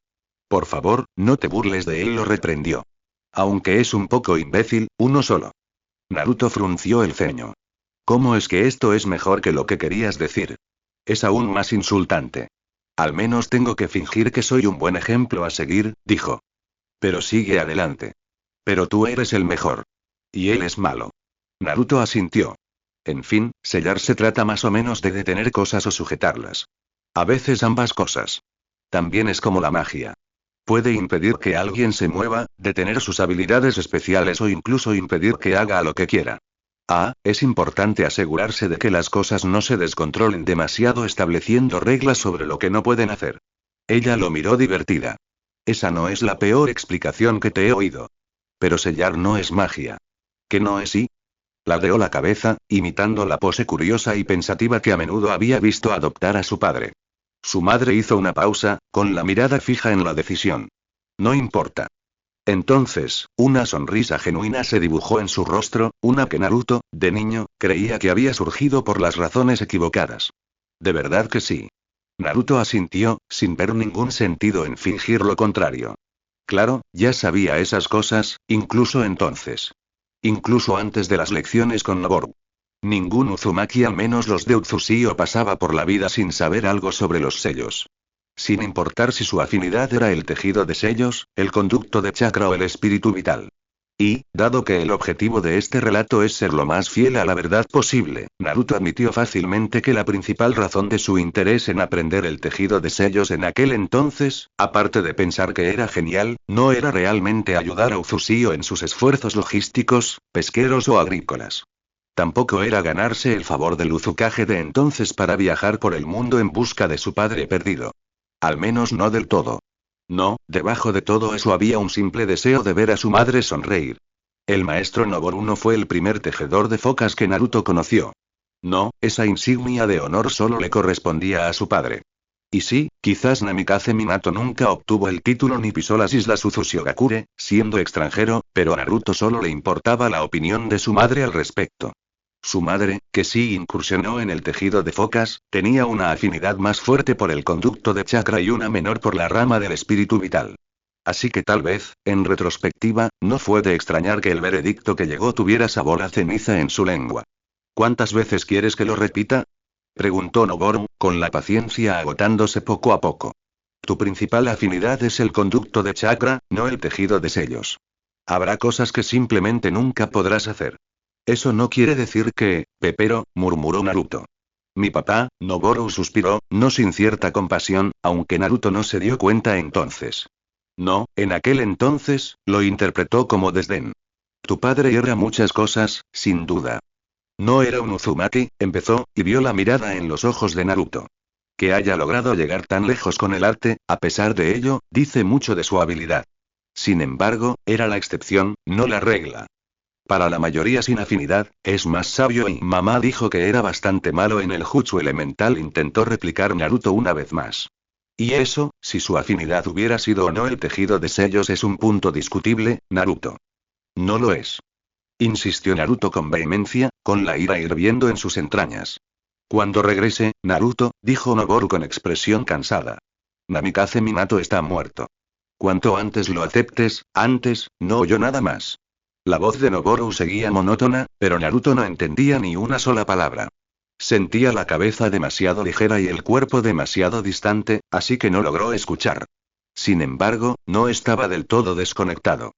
[SPEAKER 1] Por favor, no te burles de él, lo reprendió. Aunque es un poco imbécil, uno solo. Naruto frunció el ceño. ¿Cómo es que esto es mejor que lo que querías decir? Es aún más insultante. Al menos tengo que fingir que soy un buen ejemplo a seguir, dijo. Pero sigue adelante. Pero tú eres el mejor. Y él es malo. Naruto asintió. En fin, sellar se trata más o menos de detener cosas o sujetarlas. A veces ambas cosas. También es como la magia. Puede impedir que alguien se mueva, detener sus habilidades especiales o incluso impedir que haga lo que quiera. Es importante asegurarse de que las cosas no se descontrolen demasiado estableciendo reglas sobre lo que no pueden hacer. Ella lo miró divertida. Esa no es la peor explicación que te he oído. Pero sellar no es magia. ¿Qué no es y? Ladeó la cabeza, imitando la pose curiosa y pensativa que a menudo había visto adoptar a su padre. Su madre hizo una pausa, con la mirada fija en la decisión. No importa. Entonces, una sonrisa genuina se dibujó en su rostro, una que Naruto, de niño, creía que había surgido por las razones equivocadas. ¿De verdad que sí? Naruto asintió, sin ver ningún sentido en fingir lo contrario. Claro, ya sabía esas cosas, incluso entonces. Incluso antes de las lecciones con Noboru. Ningún Uzumaki, al menos los de Uzushio, pasaba por la vida sin saber algo sobre los sellos. Sin importar si su afinidad era el tejido de sellos, el conducto de chakra o el espíritu vital. Y, dado que el objetivo de este relato es ser lo más fiel a la verdad posible, Naruto admitió fácilmente que la principal razón de su interés en aprender el tejido de sellos en aquel entonces, aparte de pensar que era genial, no era realmente ayudar a Uzushio en sus esfuerzos logísticos, pesqueros o agrícolas. Tampoco era ganarse el favor del Uzukage de entonces para viajar por el mundo en busca de su padre perdido. Al menos no del todo. No, debajo de todo eso había un simple deseo de ver a su madre sonreír. El maestro Noboru no fue el primer tejedor de focas que Naruto conoció. No, esa insignia de honor solo le correspondía a su padre. Y sí, quizás Namikaze Minato nunca obtuvo el título ni pisó las islas Uzushiogakure, siendo extranjero, pero a Naruto solo le importaba la opinión de su madre al respecto. Su madre, que sí incursionó en el tejido de focas, tenía una afinidad más fuerte por el conducto de chakra y una menor por la rama del espíritu vital. Así que tal vez, en retrospectiva, no fue de extrañar que el veredicto que llegó tuviera sabor a ceniza en su lengua. ¿Cuántas veces quieres que lo repita? Preguntó Noboru, con la paciencia agotándose poco a poco. Tu principal afinidad es el conducto de chakra, no el tejido de sellos. Habrá cosas que simplemente nunca podrás hacer. Eso no quiere decir que, Pepero, murmuró Naruto. Mi papá, Noboru suspiró, no sin cierta compasión, aunque Naruto no se dio cuenta entonces. No, en aquel entonces, lo interpretó como desdén. Tu padre era muchas cosas, sin duda. No era un Uzumaki, empezó, y vio la mirada en los ojos de Naruto. Que haya logrado llegar tan lejos con el arte, a pesar de ello, dice mucho de su habilidad. Sin embargo, era la excepción, no la regla. Para la mayoría sin afinidad, es más sabio y mamá dijo que era bastante malo en el jutsu elemental, intentó replicar Naruto una vez más. Y eso, si su afinidad hubiera sido o no el tejido de sellos es un punto discutible, Naruto. No lo es. Insistió Naruto con vehemencia, con la ira hirviendo en sus entrañas. Cuando regrese, Naruto, dijo Noboru con expresión cansada. Namikaze Minato está muerto. Cuanto antes lo aceptes, antes, no oyó nada más. La voz de Noboru seguía monótona, pero Naruto no entendía ni una sola palabra. Sentía la cabeza demasiado ligera y el cuerpo demasiado distante, así que no logró escuchar. Sin embargo, no estaba del todo desconectado.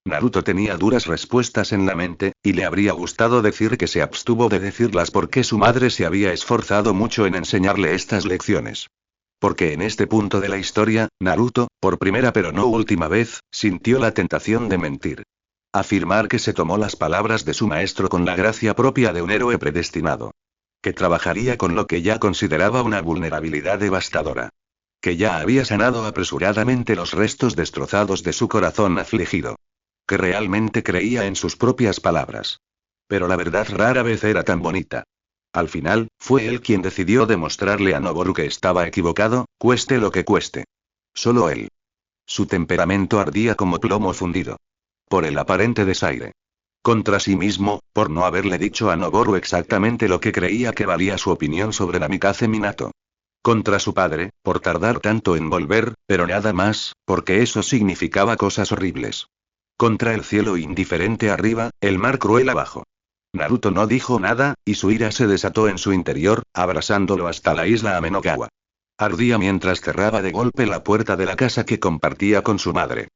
[SPEAKER 1] Naruto tenía duras respuestas en la mente, y le habría gustado decir que se abstuvo de decirlas porque su madre se había esforzado mucho en enseñarle estas lecciones. Porque en este punto de la historia, Naruto, por primera pero no última vez, sintió la tentación de mentir. Afirmar que se tomó las palabras de su maestro con la gracia propia de un héroe predestinado. Que trabajaría con lo que ya consideraba una vulnerabilidad devastadora. Que ya había sanado apresuradamente los restos destrozados de su corazón afligido. Que realmente creía en sus propias palabras. Pero la verdad rara vez era tan bonita. Al final, fue él quien decidió demostrarle a Noboru que estaba equivocado, cueste lo que cueste. Solo él. Su temperamento ardía como plomo fundido. Por el aparente desaire. Contra sí mismo, por no haberle dicho a Noboru exactamente lo que creía que valía su opinión sobre Namikaze Minato. Contra su padre, por tardar tanto en volver, pero nada más, porque eso significaba cosas horribles. Contra el cielo indiferente arriba, el mar cruel abajo. Naruto no dijo nada, y su ira se desató en su interior, abrasándolo hasta la isla Amenogawa. Ardía mientras cerraba de golpe la puerta de la casa que compartía con su madre.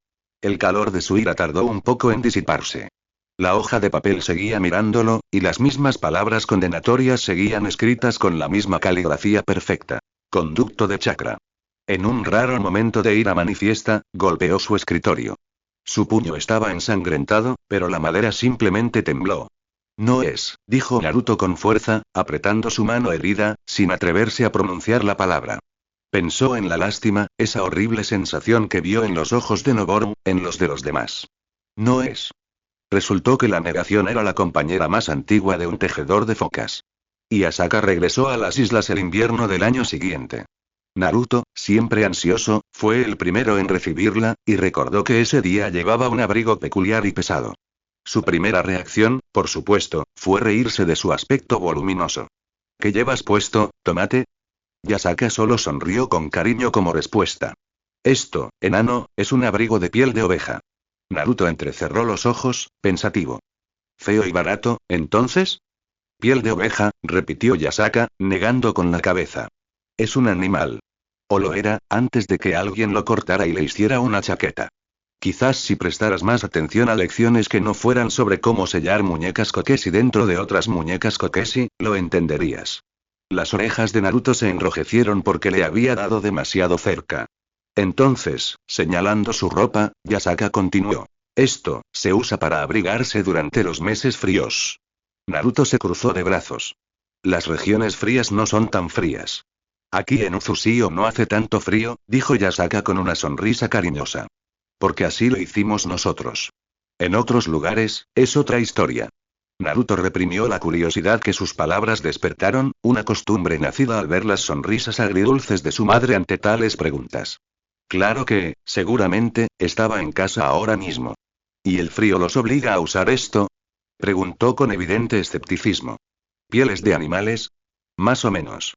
[SPEAKER 1] El calor de su ira tardó un poco en disiparse. La hoja de papel seguía mirándolo, y las mismas palabras condenatorias seguían escritas con la misma caligrafía perfecta. Conducto de chakra. En un raro momento de ira manifiesta, golpeó su escritorio. Su puño estaba ensangrentado, pero la madera simplemente tembló. No es, dijo Naruto con fuerza, apretando su mano herida, sin atreverse a pronunciar la palabra. Pensó en la lástima, esa horrible sensación que vio en los ojos de Noboru, en los de los demás. No es. Resultó que la negación era la compañera más antigua de un tejedor de focas. Y Asaka regresó a las islas el invierno del año siguiente. Naruto, siempre ansioso, fue el primero en recibirla, y recordó que ese día llevaba un abrigo peculiar y pesado. Su primera reacción, por supuesto, fue reírse de su aspecto voluminoso. ¿Qué llevas puesto, tomate? Yasaka solo sonrió con cariño como respuesta. Esto, enano, es un abrigo de piel de oveja. Naruto entrecerró los ojos, pensativo. Feo y barato, ¿entonces? Piel de oveja, repitió Yasaka, negando con la cabeza. Es un animal. O lo era, antes de que alguien lo cortara y le hiciera una chaqueta. Quizás si prestaras más atención a lecciones que no fueran sobre cómo sellar muñecas kokeshi dentro de otras muñecas kokeshi, lo entenderías. Las orejas de Naruto se enrojecieron porque le había dado demasiado cerca. Entonces, señalando su ropa, Yasaka continuó. Esto, se usa para abrigarse durante los meses fríos. Naruto se cruzó de brazos. Las regiones frías no son tan frías. Aquí en Uzusio no hace tanto frío, dijo Yasaka con una sonrisa cariñosa. Porque así lo hicimos nosotros. En otros lugares, es otra historia. Naruto reprimió la curiosidad que sus palabras despertaron, una costumbre nacida al ver las sonrisas agridulces de su madre ante tales preguntas. Claro que, seguramente, estaba en casa ahora mismo. ¿Y el frío los obliga a usar esto? Preguntó con evidente escepticismo. ¿Pieles de animales? Más o menos.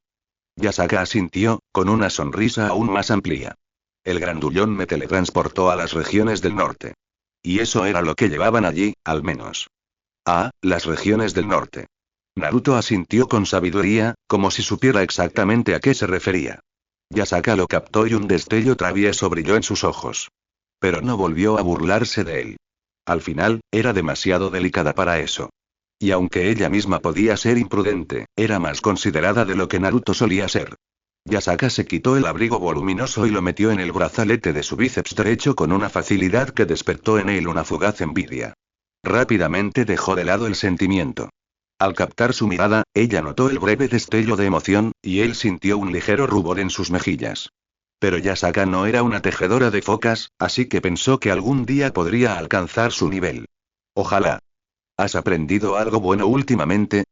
[SPEAKER 1] Yasaka asintió, con una sonrisa aún más amplia. El grandullón me teletransportó a las regiones del norte. Y eso era lo que llevaban allí, al menos. Ah, las regiones del norte. Naruto asintió con sabiduría, como si supiera exactamente a qué se refería. Yasaka lo captó y un destello travieso brilló en sus ojos. Pero no volvió a burlarse de él. Al final, era demasiado delicada para eso. Y aunque ella misma podía ser imprudente, era más considerada de lo que Naruto solía ser. Yasaka se quitó el abrigo voluminoso y lo metió en el brazalete de su bíceps derecho con una facilidad que despertó en él una fugaz envidia. Rápidamente dejó de lado el sentimiento. Al captar su mirada, ella notó el breve destello de emoción, y él sintió un ligero rubor en sus mejillas. Pero Yasaka no era una tejedora de focas, así que pensó que algún día podría alcanzar su nivel. Ojalá. ¿Has aprendido algo bueno últimamente?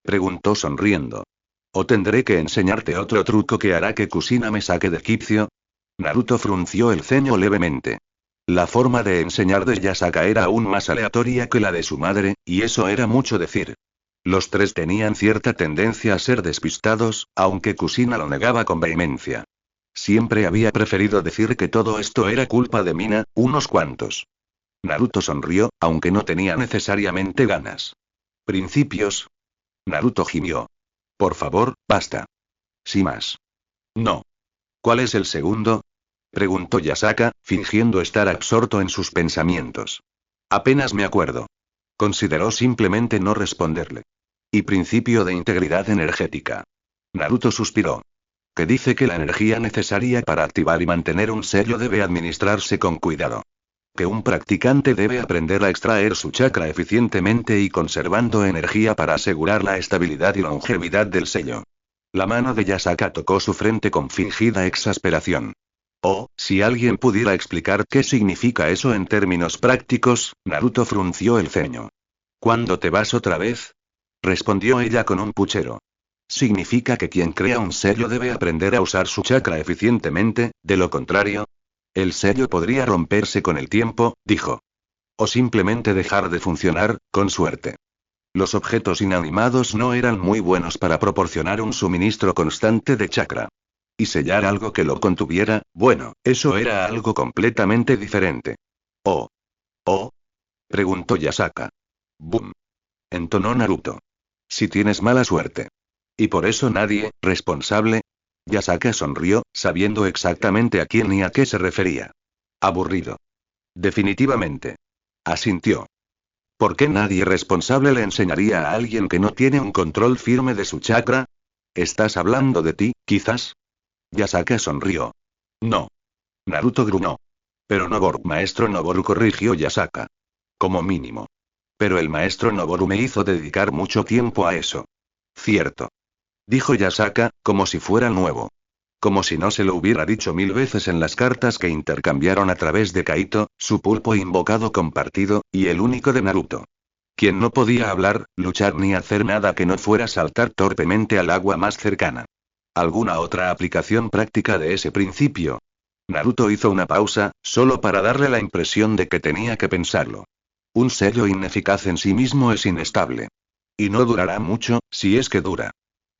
[SPEAKER 1] Preguntó sonriendo. ¿O tendré que enseñarte otro truco que hará que Kusina me saque de quicio? Naruto frunció el ceño levemente. La forma de enseñar de Yasaka era aún más aleatoria que la de su madre, y eso era mucho decir. Los tres tenían cierta tendencia a ser despistados, aunque Kusina lo negaba con vehemencia. Siempre había preferido decir que todo esto era culpa de Mina, unos cuantos. Naruto sonrió, aunque no tenía necesariamente ganas. ¿Principios? Naruto gimió. Por favor, basta. Sí más. No. ¿Cuál es el segundo? Preguntó Yasaka, fingiendo estar absorto en sus pensamientos. Apenas me acuerdo. Consideró simplemente no responderle. Y principio de integridad energética. Naruto suspiró. Que dice que la energía necesaria para activar y mantener un sello debe administrarse con cuidado. Que un practicante debe aprender a extraer su chakra eficientemente y conservando energía para asegurar la estabilidad y longevidad del sello. La mano de Yasaka tocó su frente con fingida exasperación. Oh, si alguien pudiera explicar qué significa eso en términos prácticos, Naruto frunció el ceño. ¿Cuándo te vas otra vez? Respondió ella con un puchero. Significa que quien crea un sello debe aprender a usar su chakra eficientemente, de lo contrario, el sello podría romperse con el tiempo, dijo. O simplemente dejar de funcionar, con suerte. Los objetos inanimados no eran muy buenos para proporcionar un suministro constante de chakra. Y sellar algo que lo contuviera, bueno, eso era algo completamente diferente. Oh. Oh. Preguntó Yasaka. Boom. Entonó Naruto. Si tienes mala suerte. Y por eso nadie, responsable. Yasaka sonrió, sabiendo exactamente a quién y a qué se refería. Aburrido. Definitivamente. Asintió. ¿Por qué nadie responsable le enseñaría a alguien que no tiene un control firme de su chakra? ¿Estás hablando de ti, quizás? Yasaka sonrió. No. Naruto gruñó. Pero Noboru. Maestro Noboru, corrigió Yasaka. Como mínimo. Pero el maestro Noboru me hizo dedicar mucho tiempo a eso. Cierto. Dijo Yasaka, como si fuera nuevo. Como si no se lo hubiera dicho 1000 veces en las cartas que intercambiaron a través de Kaito, su pulpo invocado compartido, y el único de Naruto. Quien no podía hablar, luchar ni hacer nada que no fuera saltar torpemente al agua más cercana. ¿Alguna otra aplicación práctica de ese principio? Naruto hizo una pausa, solo para darle la impresión de que tenía que pensarlo. Un sello ineficaz en sí mismo es inestable. Y no durará mucho, si es que dura.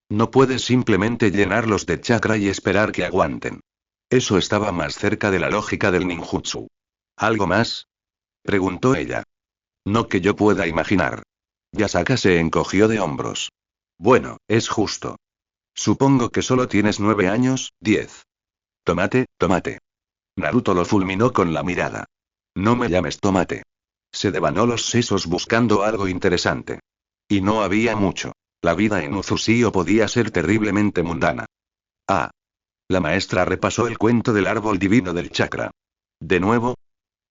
[SPEAKER 1] No puedes simplemente llenarlos de chakra y esperar que aguanten. Eso estaba más cerca de la lógica del ninjutsu. ¿Algo más? Preguntó ella. No que yo pueda imaginar. Yasaka se encogió de hombros. Bueno, es justo. Supongo que solo tienes 9 años, 10. Tomate, tomate. Naruto lo fulminó con la mirada. No me llames tomate. Se devanó los sesos buscando algo interesante. Y no había mucho. La vida en Uzusio podía ser terriblemente mundana. Ah. La maestra repasó el cuento del árbol divino del chakra. ¿De nuevo?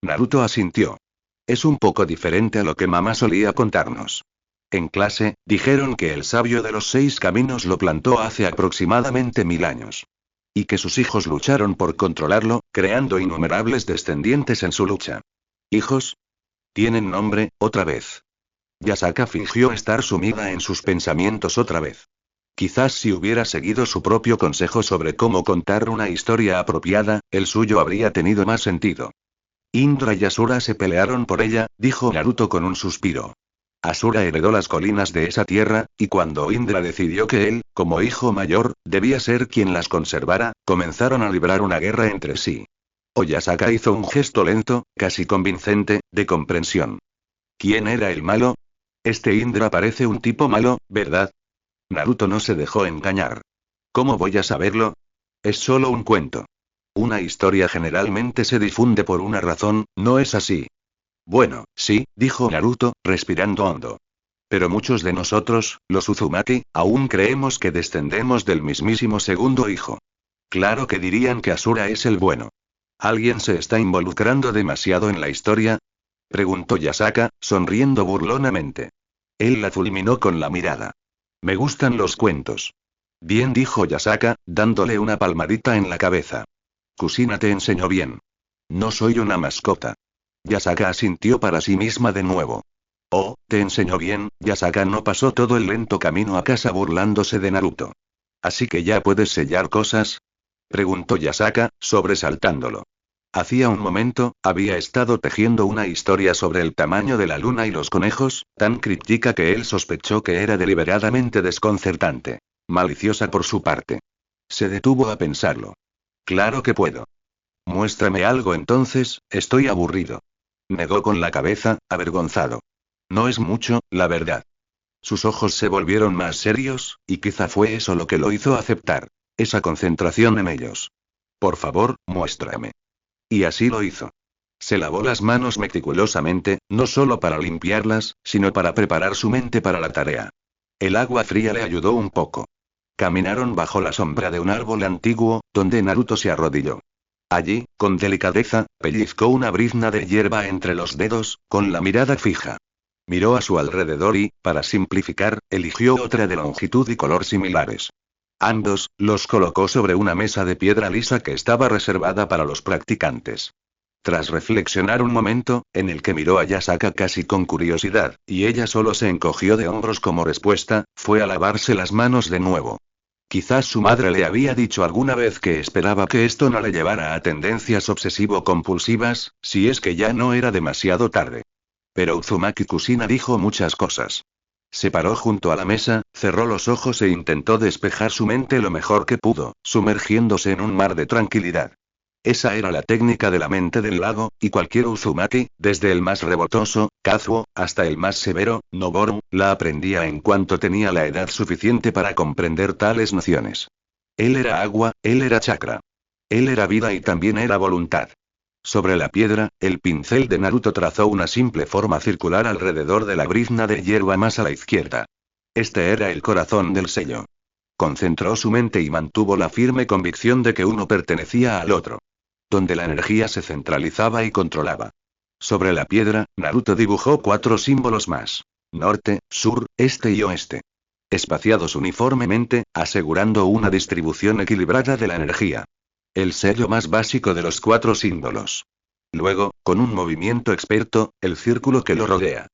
[SPEAKER 1] Naruto asintió. Es un poco diferente a lo que mamá solía contarnos. En clase, dijeron que el sabio de los 6 caminos lo plantó hace aproximadamente 1000 años. Y que sus hijos lucharon por controlarlo, creando innumerables descendientes en su lucha. ¿Hijos? ¿Tienen nombre, otra vez? Yasaka fingió estar sumida en sus pensamientos otra vez. Quizás si hubiera seguido su propio consejo sobre cómo contar una historia apropiada, el suyo habría tenido más sentido. Indra y Asura se pelearon por ella, dijo Naruto con un suspiro. Asura heredó las colinas de esa tierra, y cuando Indra decidió que él, como hijo mayor, debía ser quien las conservara, comenzaron a librar una guerra entre sí. Oyasaka hizo un gesto lento, casi convincente, de comprensión. ¿Quién era el malo? Este Indra parece un tipo malo, ¿verdad? Naruto no se dejó engañar. ¿Cómo voy a saberlo? Es solo un cuento. Una historia generalmente se difunde por una razón, ¿no es así? Bueno, sí, dijo Naruto, respirando hondo. Pero muchos de nosotros, los Uzumaki, aún creemos que descendemos del mismísimo segundo hijo. Claro que dirían que Asura es el bueno. ¿Alguien se está involucrando demasiado en la historia? Preguntó Yasaka, sonriendo burlonamente. Él la fulminó con la mirada. Me gustan los cuentos. Bien, dijo Yasaka, dándole una palmadita en la cabeza. Kusina te enseñó bien. No soy una mascota. Yasaka asintió para sí misma de nuevo. Oh, te enseñó bien. Yasaka no pasó todo el lento camino a casa burlándose de Naruto. ¿Así que ya puedes sellar cosas? Preguntó Yasaka, sobresaltándolo. Hacía un momento, había estado tejiendo una historia sobre el tamaño de la luna y los conejos, tan críptica que él sospechó que era deliberadamente desconcertante. Maliciosa por su parte. Se detuvo a pensarlo. Claro que puedo. Muéstrame algo entonces, estoy aburrido. Negó con la cabeza, avergonzado. No es mucho, la verdad. Sus ojos se volvieron más serios, y quizá fue eso lo que lo hizo aceptar. Esa concentración en ellos. Por favor, muéstrame. Y así lo hizo. Se lavó las manos meticulosamente, no solo para limpiarlas, sino para preparar su mente para la tarea. El agua fría le ayudó un poco. Caminaron bajo la sombra de un árbol antiguo, donde Naruto se arrodilló. Allí, con delicadeza, pellizcó una brizna de hierba entre los dedos, con la mirada fija. Miró a su alrededor y, para simplificar, eligió otra de longitud y color similares. Ambos, los colocó sobre una mesa de piedra lisa que estaba reservada para los practicantes. Tras reflexionar un momento, en el que miró a Yasaka casi con curiosidad, y ella solo se encogió de hombros como respuesta, fue a lavarse las manos de nuevo. Quizás su madre le había dicho alguna vez que esperaba que esto no le llevara a tendencias obsesivo-compulsivas, si es que ya no era demasiado tarde. Pero Uzumaki Kusina dijo muchas cosas. Se paró junto a la mesa, cerró los ojos e intentó despejar su mente lo mejor que pudo, sumergiéndose en un mar de tranquilidad. Esa era la técnica de la mente del lago, y cualquier Uzumaki, desde el más rebotoso, Kazuo, hasta el más severo, Noboru, la aprendía en cuanto tenía la edad suficiente para comprender tales nociones. Él era agua, él era chakra. Él era vida y también era voluntad. Sobre la piedra, el pincel de Naruto trazó una simple forma circular alrededor de la brizna de hierba más a la izquierda. Este era el corazón del sello. Concentró su mente y mantuvo la firme convicción de que uno pertenecía al otro. Donde la energía se centralizaba y controlaba. Sobre la piedra, Naruto dibujó 4 símbolos más. Norte, sur, este y oeste. Espaciados uniformemente, asegurando una distribución equilibrada de la energía. El sello más básico de los 4 símbolos. Luego, con un movimiento experto, el círculo que lo rodea.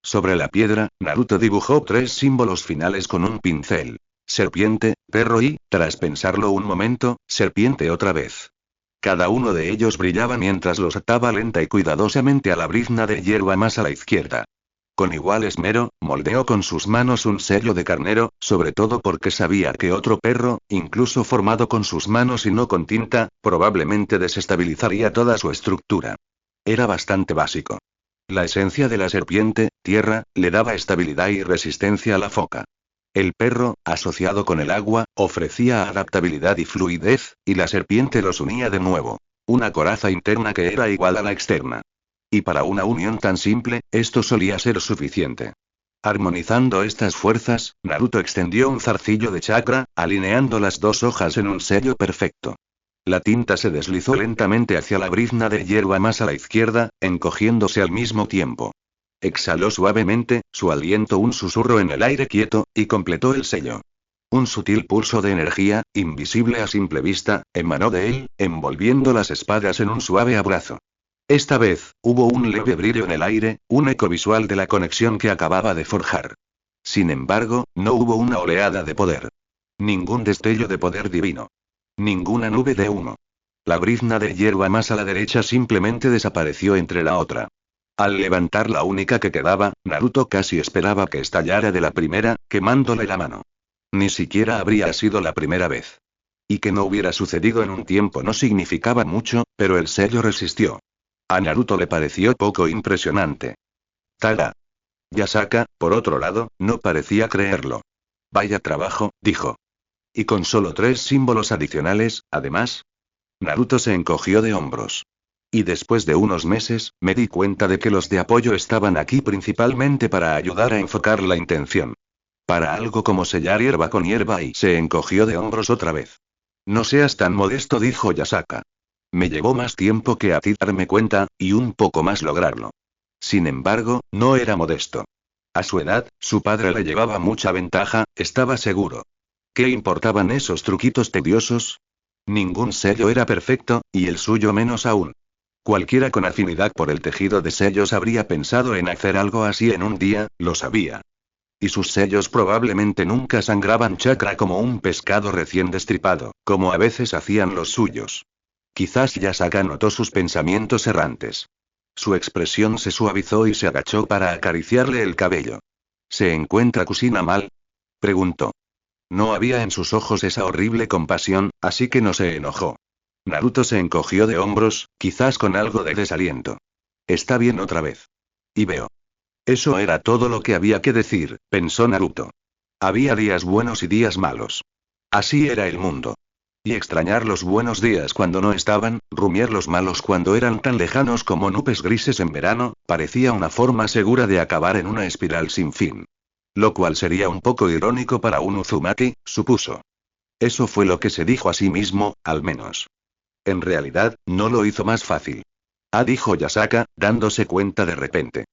[SPEAKER 1] Sobre la piedra, Naruto dibujó 3 símbolos finales con un pincel. Serpiente, perro y, tras pensarlo un momento, serpiente otra vez. Cada uno de ellos brillaba mientras los ataba lenta y cuidadosamente a la brizna de hierba más a la izquierda. Con igual esmero, moldeó con sus manos un sello de carnero, sobre todo porque sabía que otro perro, incluso formado con sus manos y no con tinta, probablemente desestabilizaría toda su estructura. Era bastante básico. La esencia de la serpiente, tierra, le daba estabilidad y resistencia a la foca. El perro, asociado con el agua, ofrecía adaptabilidad y fluidez, y la serpiente los unía de nuevo. Una coraza interna que era igual a la externa. Y para una unión tan simple, esto solía ser suficiente. Armonizando estas fuerzas, Naruto extendió un zarcillo de chakra, alineando las 2 hojas en un sello perfecto. La tinta se deslizó lentamente hacia la brizna de hierba más a la izquierda, encogiéndose al mismo tiempo. Exhaló suavemente, su aliento un susurro en el aire quieto, y completó el sello. Un sutil pulso de energía, invisible a simple vista, emanó de él, envolviendo las espadas en un suave abrazo. Esta vez, hubo un leve brillo en el aire, un eco visual de la conexión que acababa de forjar. Sin embargo, no hubo una oleada de poder. Ningún destello de poder divino. Ninguna nube de humo. La brizna de hierba más a la derecha simplemente desapareció entre la otra. Al levantar la única que quedaba, Naruto casi esperaba que estallara de la primera, quemándole la mano. Ni siquiera habría sido la primera vez. Y que no hubiera sucedido en un tiempo no significaba mucho, pero el sello resistió. A Naruto le pareció poco impresionante. Tada. Yasaka, por otro lado, no parecía creerlo. Vaya trabajo, dijo. Y con solo 3 símbolos adicionales, además. Naruto se encogió de hombros. Y después de unos meses, me di cuenta de que los de apoyo estaban aquí principalmente para ayudar a enfocar la intención. Para algo como sellar hierba con hierba y se encogió de hombros otra vez. No seas tan modesto, dijo Yasaka. Me llevó más tiempo que a ti darme cuenta, y un poco más lograrlo. Sin embargo, no era modesto. A su edad, su padre le llevaba mucha ventaja, estaba seguro. ¿Qué importaban esos truquitos tediosos? Ningún sello era perfecto, y el suyo menos aún. Cualquiera con afinidad por el tejido de sellos habría pensado en hacer algo así en un día, lo sabía. Y sus sellos probablemente nunca sangraban chakra como un pescado recién destripado, como a veces hacían los suyos. Quizás Yasaka notó sus pensamientos errantes. Su expresión se suavizó y se agachó para acariciarle el cabello. ¿Se encuentra Kusina mal? Preguntó. No había en sus ojos esa horrible compasión, así que no se enojó. Naruto se encogió de hombros, quizás con algo de desaliento. Está bien otra vez. Y veo. Eso era todo lo que había que decir, pensó Naruto. Había días buenos y días malos. Así era el mundo. Y extrañar los buenos días cuando no estaban, rumiar los malos cuando eran tan lejanos como nubes grises en verano, parecía una forma segura de acabar en una espiral sin fin. Lo cual sería un poco irónico para un Uzumaki, supuso. Eso fue lo que se dijo a sí mismo, al menos. En realidad, no lo hizo más fácil. Dijo Yasaka, dándose cuenta de repente.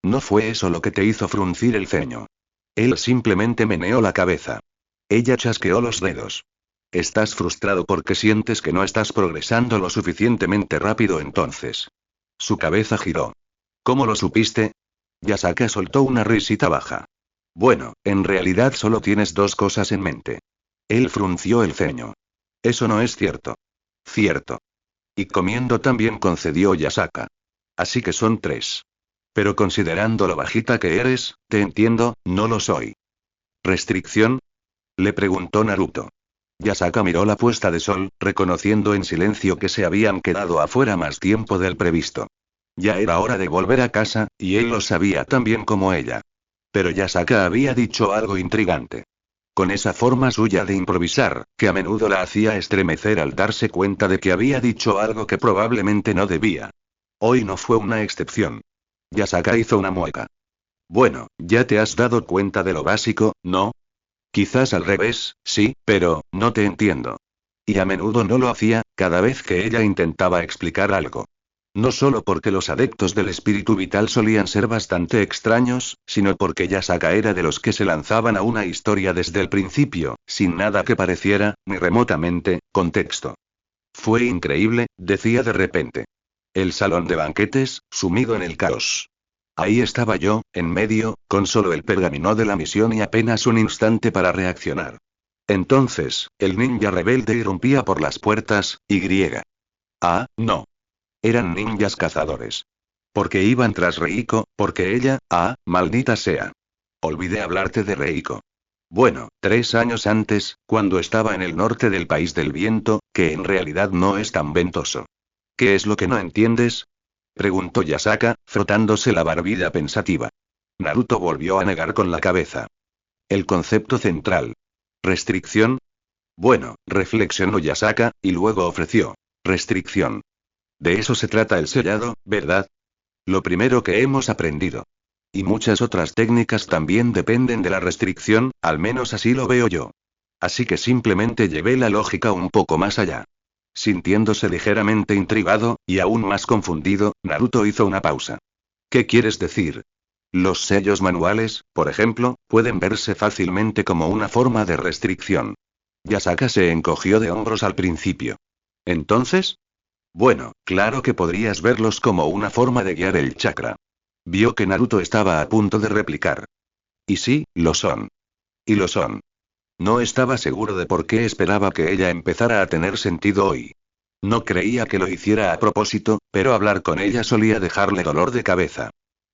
[SPEAKER 1] No fue eso lo que te hizo fruncir el ceño. Él simplemente meneó la cabeza. Ella chasqueó los dedos. Estás frustrado porque sientes que no estás progresando lo suficientemente rápido entonces. Su cabeza giró. ¿Cómo lo supiste? Yasaka soltó una risita baja. Bueno, en realidad solo tienes dos cosas en mente. Él frunció el ceño. Eso no es cierto. Cierto. Y comiendo también concedió Yasaka. Así que son tres. Pero considerando lo bajita que eres, te entiendo, no lo soy. ¿Restricción? Le preguntó Naruto. Yasaka miró la puesta de sol, reconociendo en silencio que se habían quedado afuera más tiempo del previsto. Ya era hora de volver a casa, y él lo sabía tan bien como ella. Pero Yasaka había dicho algo intrigante. Con esa forma suya de improvisar, que a menudo la hacía estremecer al darse cuenta de que había dicho algo que probablemente no debía. Hoy no fue una excepción. Yasaka hizo una mueca. Bueno, ya te has dado cuenta de lo básico, ¿no? Quizás al revés, sí, pero, no te entiendo. Y a menudo no lo hacía, cada vez que ella intentaba explicar algo. No solo porque los adeptos del espíritu vital solían ser bastante extraños, sino porque Yasaka era de los que se lanzaban a una historia desde el principio, sin nada que pareciera, ni remotamente, contexto. Fue increíble, decía de repente. El salón de banquetes, sumido en el caos. Ahí estaba yo, en medio, con solo el pergamino de la misión y apenas un instante para reaccionar. Entonces, el ninja rebelde irrumpía por las puertas, y griega. No. Eran ninjas cazadores. Porque iban tras Reiko, porque ella, maldita sea. Olvidé hablarte de Reiko. Bueno, 3 años antes, cuando estaba en el norte del país del viento, que en realidad no es tan ventoso. ¿Qué es lo que no entiendes? Preguntó Yasaka, frotándose la barbilla pensativa. Naruto volvió a negar con la cabeza. El concepto central. ¿Restricción? Bueno, reflexionó Yasaka, y luego ofreció. Restricción. De eso se trata el sellado, ¿verdad? Lo primero que hemos aprendido. Y muchas otras técnicas también dependen de la restricción, al menos así lo veo yo. Así que simplemente llevé la lógica un poco más allá. Sintiéndose ligeramente intrigado, y aún más confundido, Naruto hizo una pausa. ¿Qué quieres decir? Los sellos manuales, por ejemplo, pueden verse fácilmente como una forma de restricción. Yasaka se encogió de hombros al principio. ¿Entonces? Bueno, claro que podrías verlos como una forma de guiar el chakra. Vio que Naruto estaba a punto de replicar. Y sí, lo son. Y lo son. No estaba seguro de por qué esperaba que ella empezara a tener sentido hoy. No creía que lo hiciera a propósito, pero hablar con ella solía dejarle dolor de cabeza.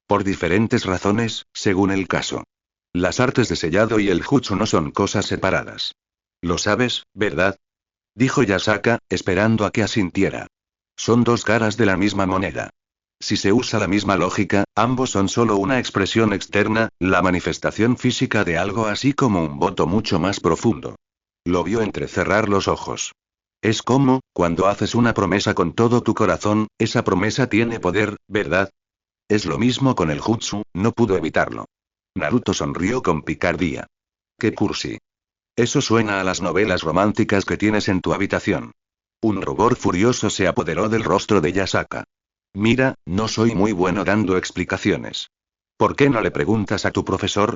[SPEAKER 1] Por diferentes razones, según el caso. Las artes de sellado y el jutsu no son cosas separadas. Lo sabes, ¿verdad? Dijo Yasaka, esperando a que asintiera. Son dos caras de la misma moneda. Si se usa la misma lógica, ambos son solo una expresión externa, la manifestación física de algo así como un voto mucho más profundo. Lo vio entrecerrar los ojos. Es como, cuando haces una promesa con todo tu corazón, esa promesa tiene poder, ¿verdad? Es lo mismo con el jutsu, no pudo evitarlo. Naruto sonrió con picardía. ¡Qué cursi! Eso suena a las novelas románticas que tienes en tu habitación. Un rubor furioso se apoderó del rostro de Yasaka. Mira, no soy muy bueno dando explicaciones. ¿Por qué no le preguntas a tu profesor?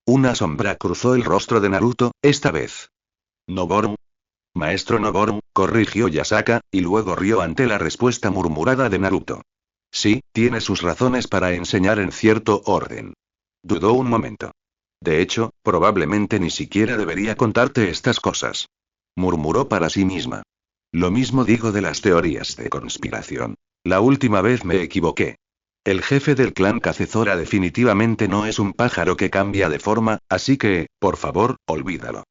[SPEAKER 1] Una sombra cruzó el rostro de Naruto, esta vez. Noboru. Maestro Noboru, corrigió Yasaka, y luego rió ante la respuesta murmurada de Naruto. Sí, tiene sus razones para enseñar en cierto orden. Dudó un momento. De hecho, probablemente ni siquiera debería contarte estas cosas. Murmuró para sí misma. Lo mismo digo de las teorías de conspiración. La última vez me equivoqué. El jefe del clan Cacezora definitivamente no es un pájaro que cambia de forma, así que, por favor, olvídalo.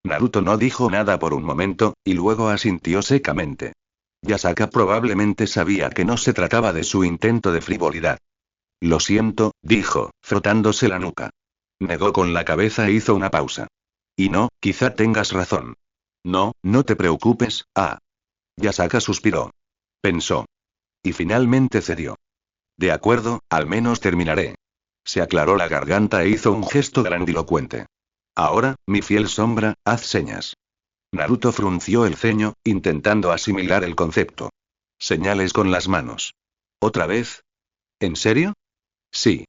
[SPEAKER 1] Naruto no dijo nada por un momento, y luego asintió secamente. Yasaka probablemente sabía que no se trataba de su intento de frivolidad. Lo siento, dijo, frotándose la nuca. Negó con la cabeza e hizo una pausa. Y no, quizá tengas razón. No, no te preocupes, ah. Yasaka suspiró. Pensó. Y finalmente cedió. De acuerdo, al menos terminaré. Se aclaró la garganta e hizo un gesto grandilocuente. Ahora, mi fiel sombra, haz señas. Naruto frunció el ceño, intentando asimilar el concepto. Señales con las manos. ¿Otra vez? ¿En serio? Sí.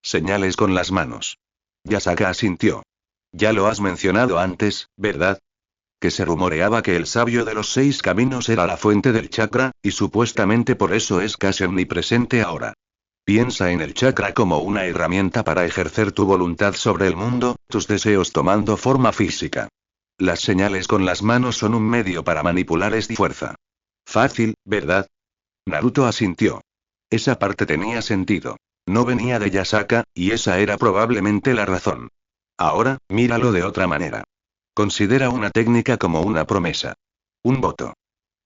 [SPEAKER 1] Señales con las manos. Yasaka asintió. Ya lo has mencionado antes, ¿verdad? Que se rumoreaba que el sabio de los 6 caminos era la fuente del chakra, y supuestamente por eso es casi omnipresente ahora. Piensa en el chakra como una herramienta para ejercer tu voluntad sobre el mundo, tus deseos tomando forma física. Las señales con las manos son un medio para manipular esta fuerza. Fácil, ¿verdad? Naruto asintió. Esa parte tenía sentido. No venía de Yasaka, y esa era probablemente la razón. Ahora, míralo de otra manera. Considera una técnica como una promesa. Un voto.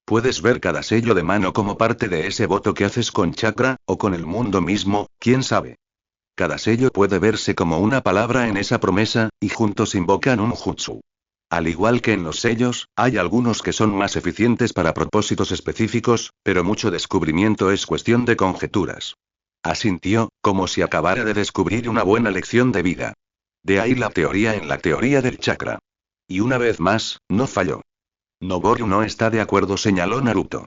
[SPEAKER 1] Puedes ver cada sello de mano como parte de ese voto que haces con chakra, o con el mundo mismo, quién sabe. Cada sello puede verse como una palabra en esa promesa, y juntos invocan un jutsu. Al igual que en los sellos, hay algunos que son más eficientes para propósitos específicos, pero mucho descubrimiento es cuestión de conjeturas. Asintió, como si acabara de descubrir una buena lección de vida. De ahí la teoría en la teoría del chakra. Y una vez más, no falló. Noboru no está de acuerdo, señaló Naruto.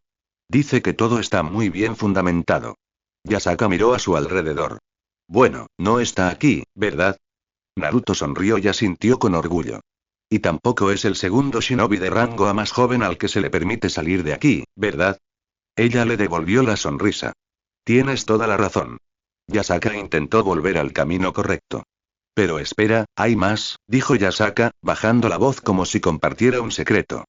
[SPEAKER 1] Dice que todo está muy bien fundamentado. Yasaka miró a su alrededor. Bueno, no está aquí, ¿verdad? Naruto sonrió y asintió con orgullo. Y tampoco es el segundo shinobi de rango A más joven al que se le permite salir de aquí, ¿verdad? Ella le devolvió la sonrisa. Tienes toda la razón. Yasaka intentó volver al camino correcto. Pero espera, hay más, dijo Yasaka, bajando la voz como si compartiera un secreto.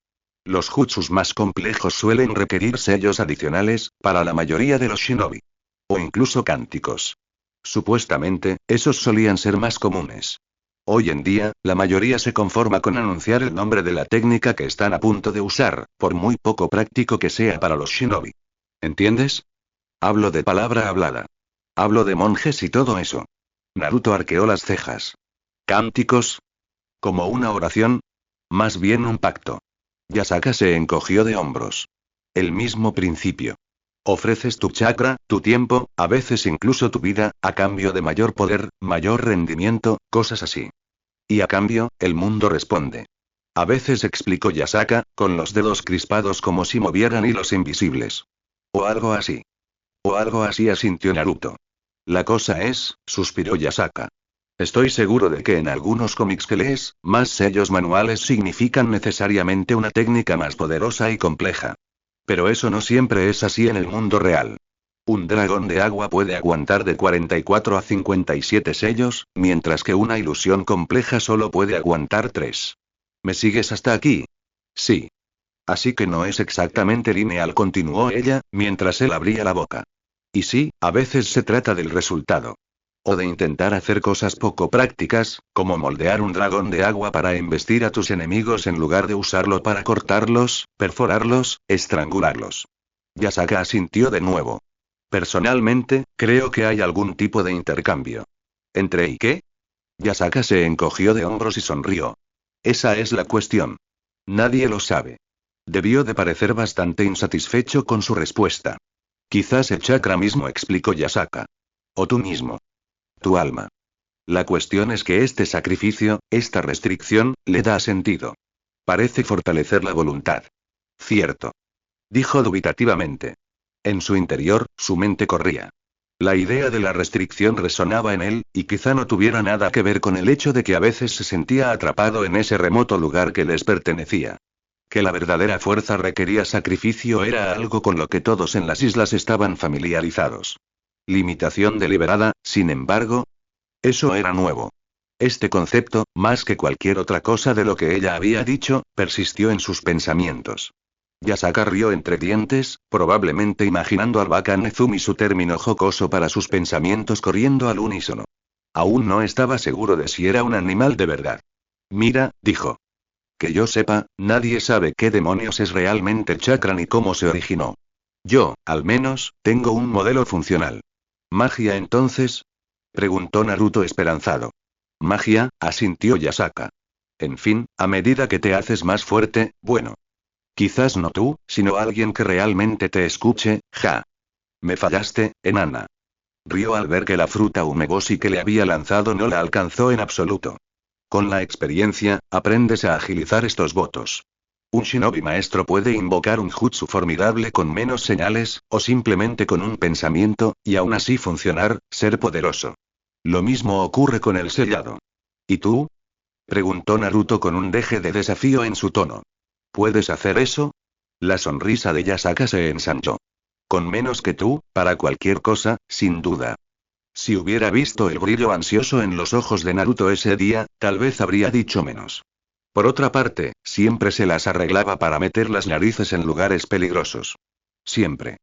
[SPEAKER 1] Los jutsus más complejos suelen requerir sellos adicionales, para la mayoría de los shinobi. O incluso cánticos. Supuestamente, esos solían ser más comunes. Hoy en día, la mayoría se conforma con anunciar el nombre de la técnica que están a punto de usar, por muy poco práctico que sea para los shinobi. ¿Entiendes? Hablo de palabra hablada. Hablo de monjes y todo eso. Naruto arqueó las cejas. ¿Cánticos? ¿Como una oración? Más bien un pacto. Yasaka se encogió de hombros. El mismo principio. Ofreces tu chakra, tu tiempo, a veces incluso tu vida, a cambio de mayor poder, mayor rendimiento, cosas así. Y a cambio, el mundo responde. A veces, explicó Yasaka, con los dedos crispados como si movieran hilos invisibles. O algo así. O algo así, asintió Naruto. La cosa es, suspiró Yasaka. Estoy seguro de que en algunos cómics que lees, más sellos manuales significan necesariamente una técnica más poderosa y compleja. Pero eso no siempre es así en el mundo real. Un dragón de agua puede aguantar de 44 a 57 sellos, mientras que una ilusión compleja solo puede aguantar 3. ¿Me sigues hasta aquí? Sí. Así que no es exactamente lineal, continuó ella, mientras él abría la boca. Y sí, a veces se trata del resultado. O de intentar hacer cosas poco prácticas, como moldear un dragón de agua para embestir a tus enemigos en lugar de usarlo para cortarlos, perforarlos, estrangularlos. Yasaka asintió de nuevo. Personalmente, creo que hay algún tipo de intercambio. ¿Entre y qué? Yasaka se encogió de hombros y sonrió. Esa es la cuestión. Nadie lo sabe. Debió de parecer bastante insatisfecho con su respuesta. Quizás el chakra mismo, explicó Yasaka. O tú mismo. Tu alma. La cuestión es que este sacrificio, esta restricción, le da sentido. Parece fortalecer la voluntad. Cierto. Dijo dubitativamente. En su interior, su mente corría. La idea de la restricción resonaba en él, y quizá no tuviera nada que ver con el hecho de que a veces se sentía atrapado en ese remoto lugar que les pertenecía. Que la verdadera fuerza requería sacrificio era algo con lo que todos en las islas estaban familiarizados. Limitación deliberada, sin embargo, eso era nuevo. Este concepto, más que cualquier otra cosa de lo que ella había dicho, persistió en sus pensamientos. Yasaka rió entre dientes, probablemente imaginando al Baka Nezumi su término jocoso para sus pensamientos corriendo al unísono. Aún no estaba seguro de si era un animal de verdad. Mira, dijo. Que yo sepa, nadie sabe qué demonios es realmente el chakra ni cómo se originó. Yo, al menos, tengo un modelo funcional. ¿Magia entonces? Preguntó Naruto esperanzado. Magia, asintió Yasaka. En fin, a medida que te haces más fuerte, bueno. Quizás no tú, sino alguien que realmente te escuche, ja. Me fallaste, enana. Rió al ver que la fruta Umeboshi que le había lanzado no la alcanzó en absoluto. Con la experiencia, aprendes a agilizar estos votos. Un shinobi maestro puede invocar un jutsu formidable con menos señales, o simplemente con un pensamiento, y aún así funcionar, ser poderoso. Lo mismo ocurre con el sellado. ¿Y tú? Preguntó Naruto con un deje de desafío en su tono. ¿Puedes hacer eso? La sonrisa de Yasaka se ensanchó. Con menos que tú, para cualquier cosa, sin duda. Si hubiera visto el brillo ansioso en los ojos de Naruto ese día, tal vez habría dicho menos. Por otra parte, siempre se las arreglaba para meter las narices en lugares peligrosos. Siempre.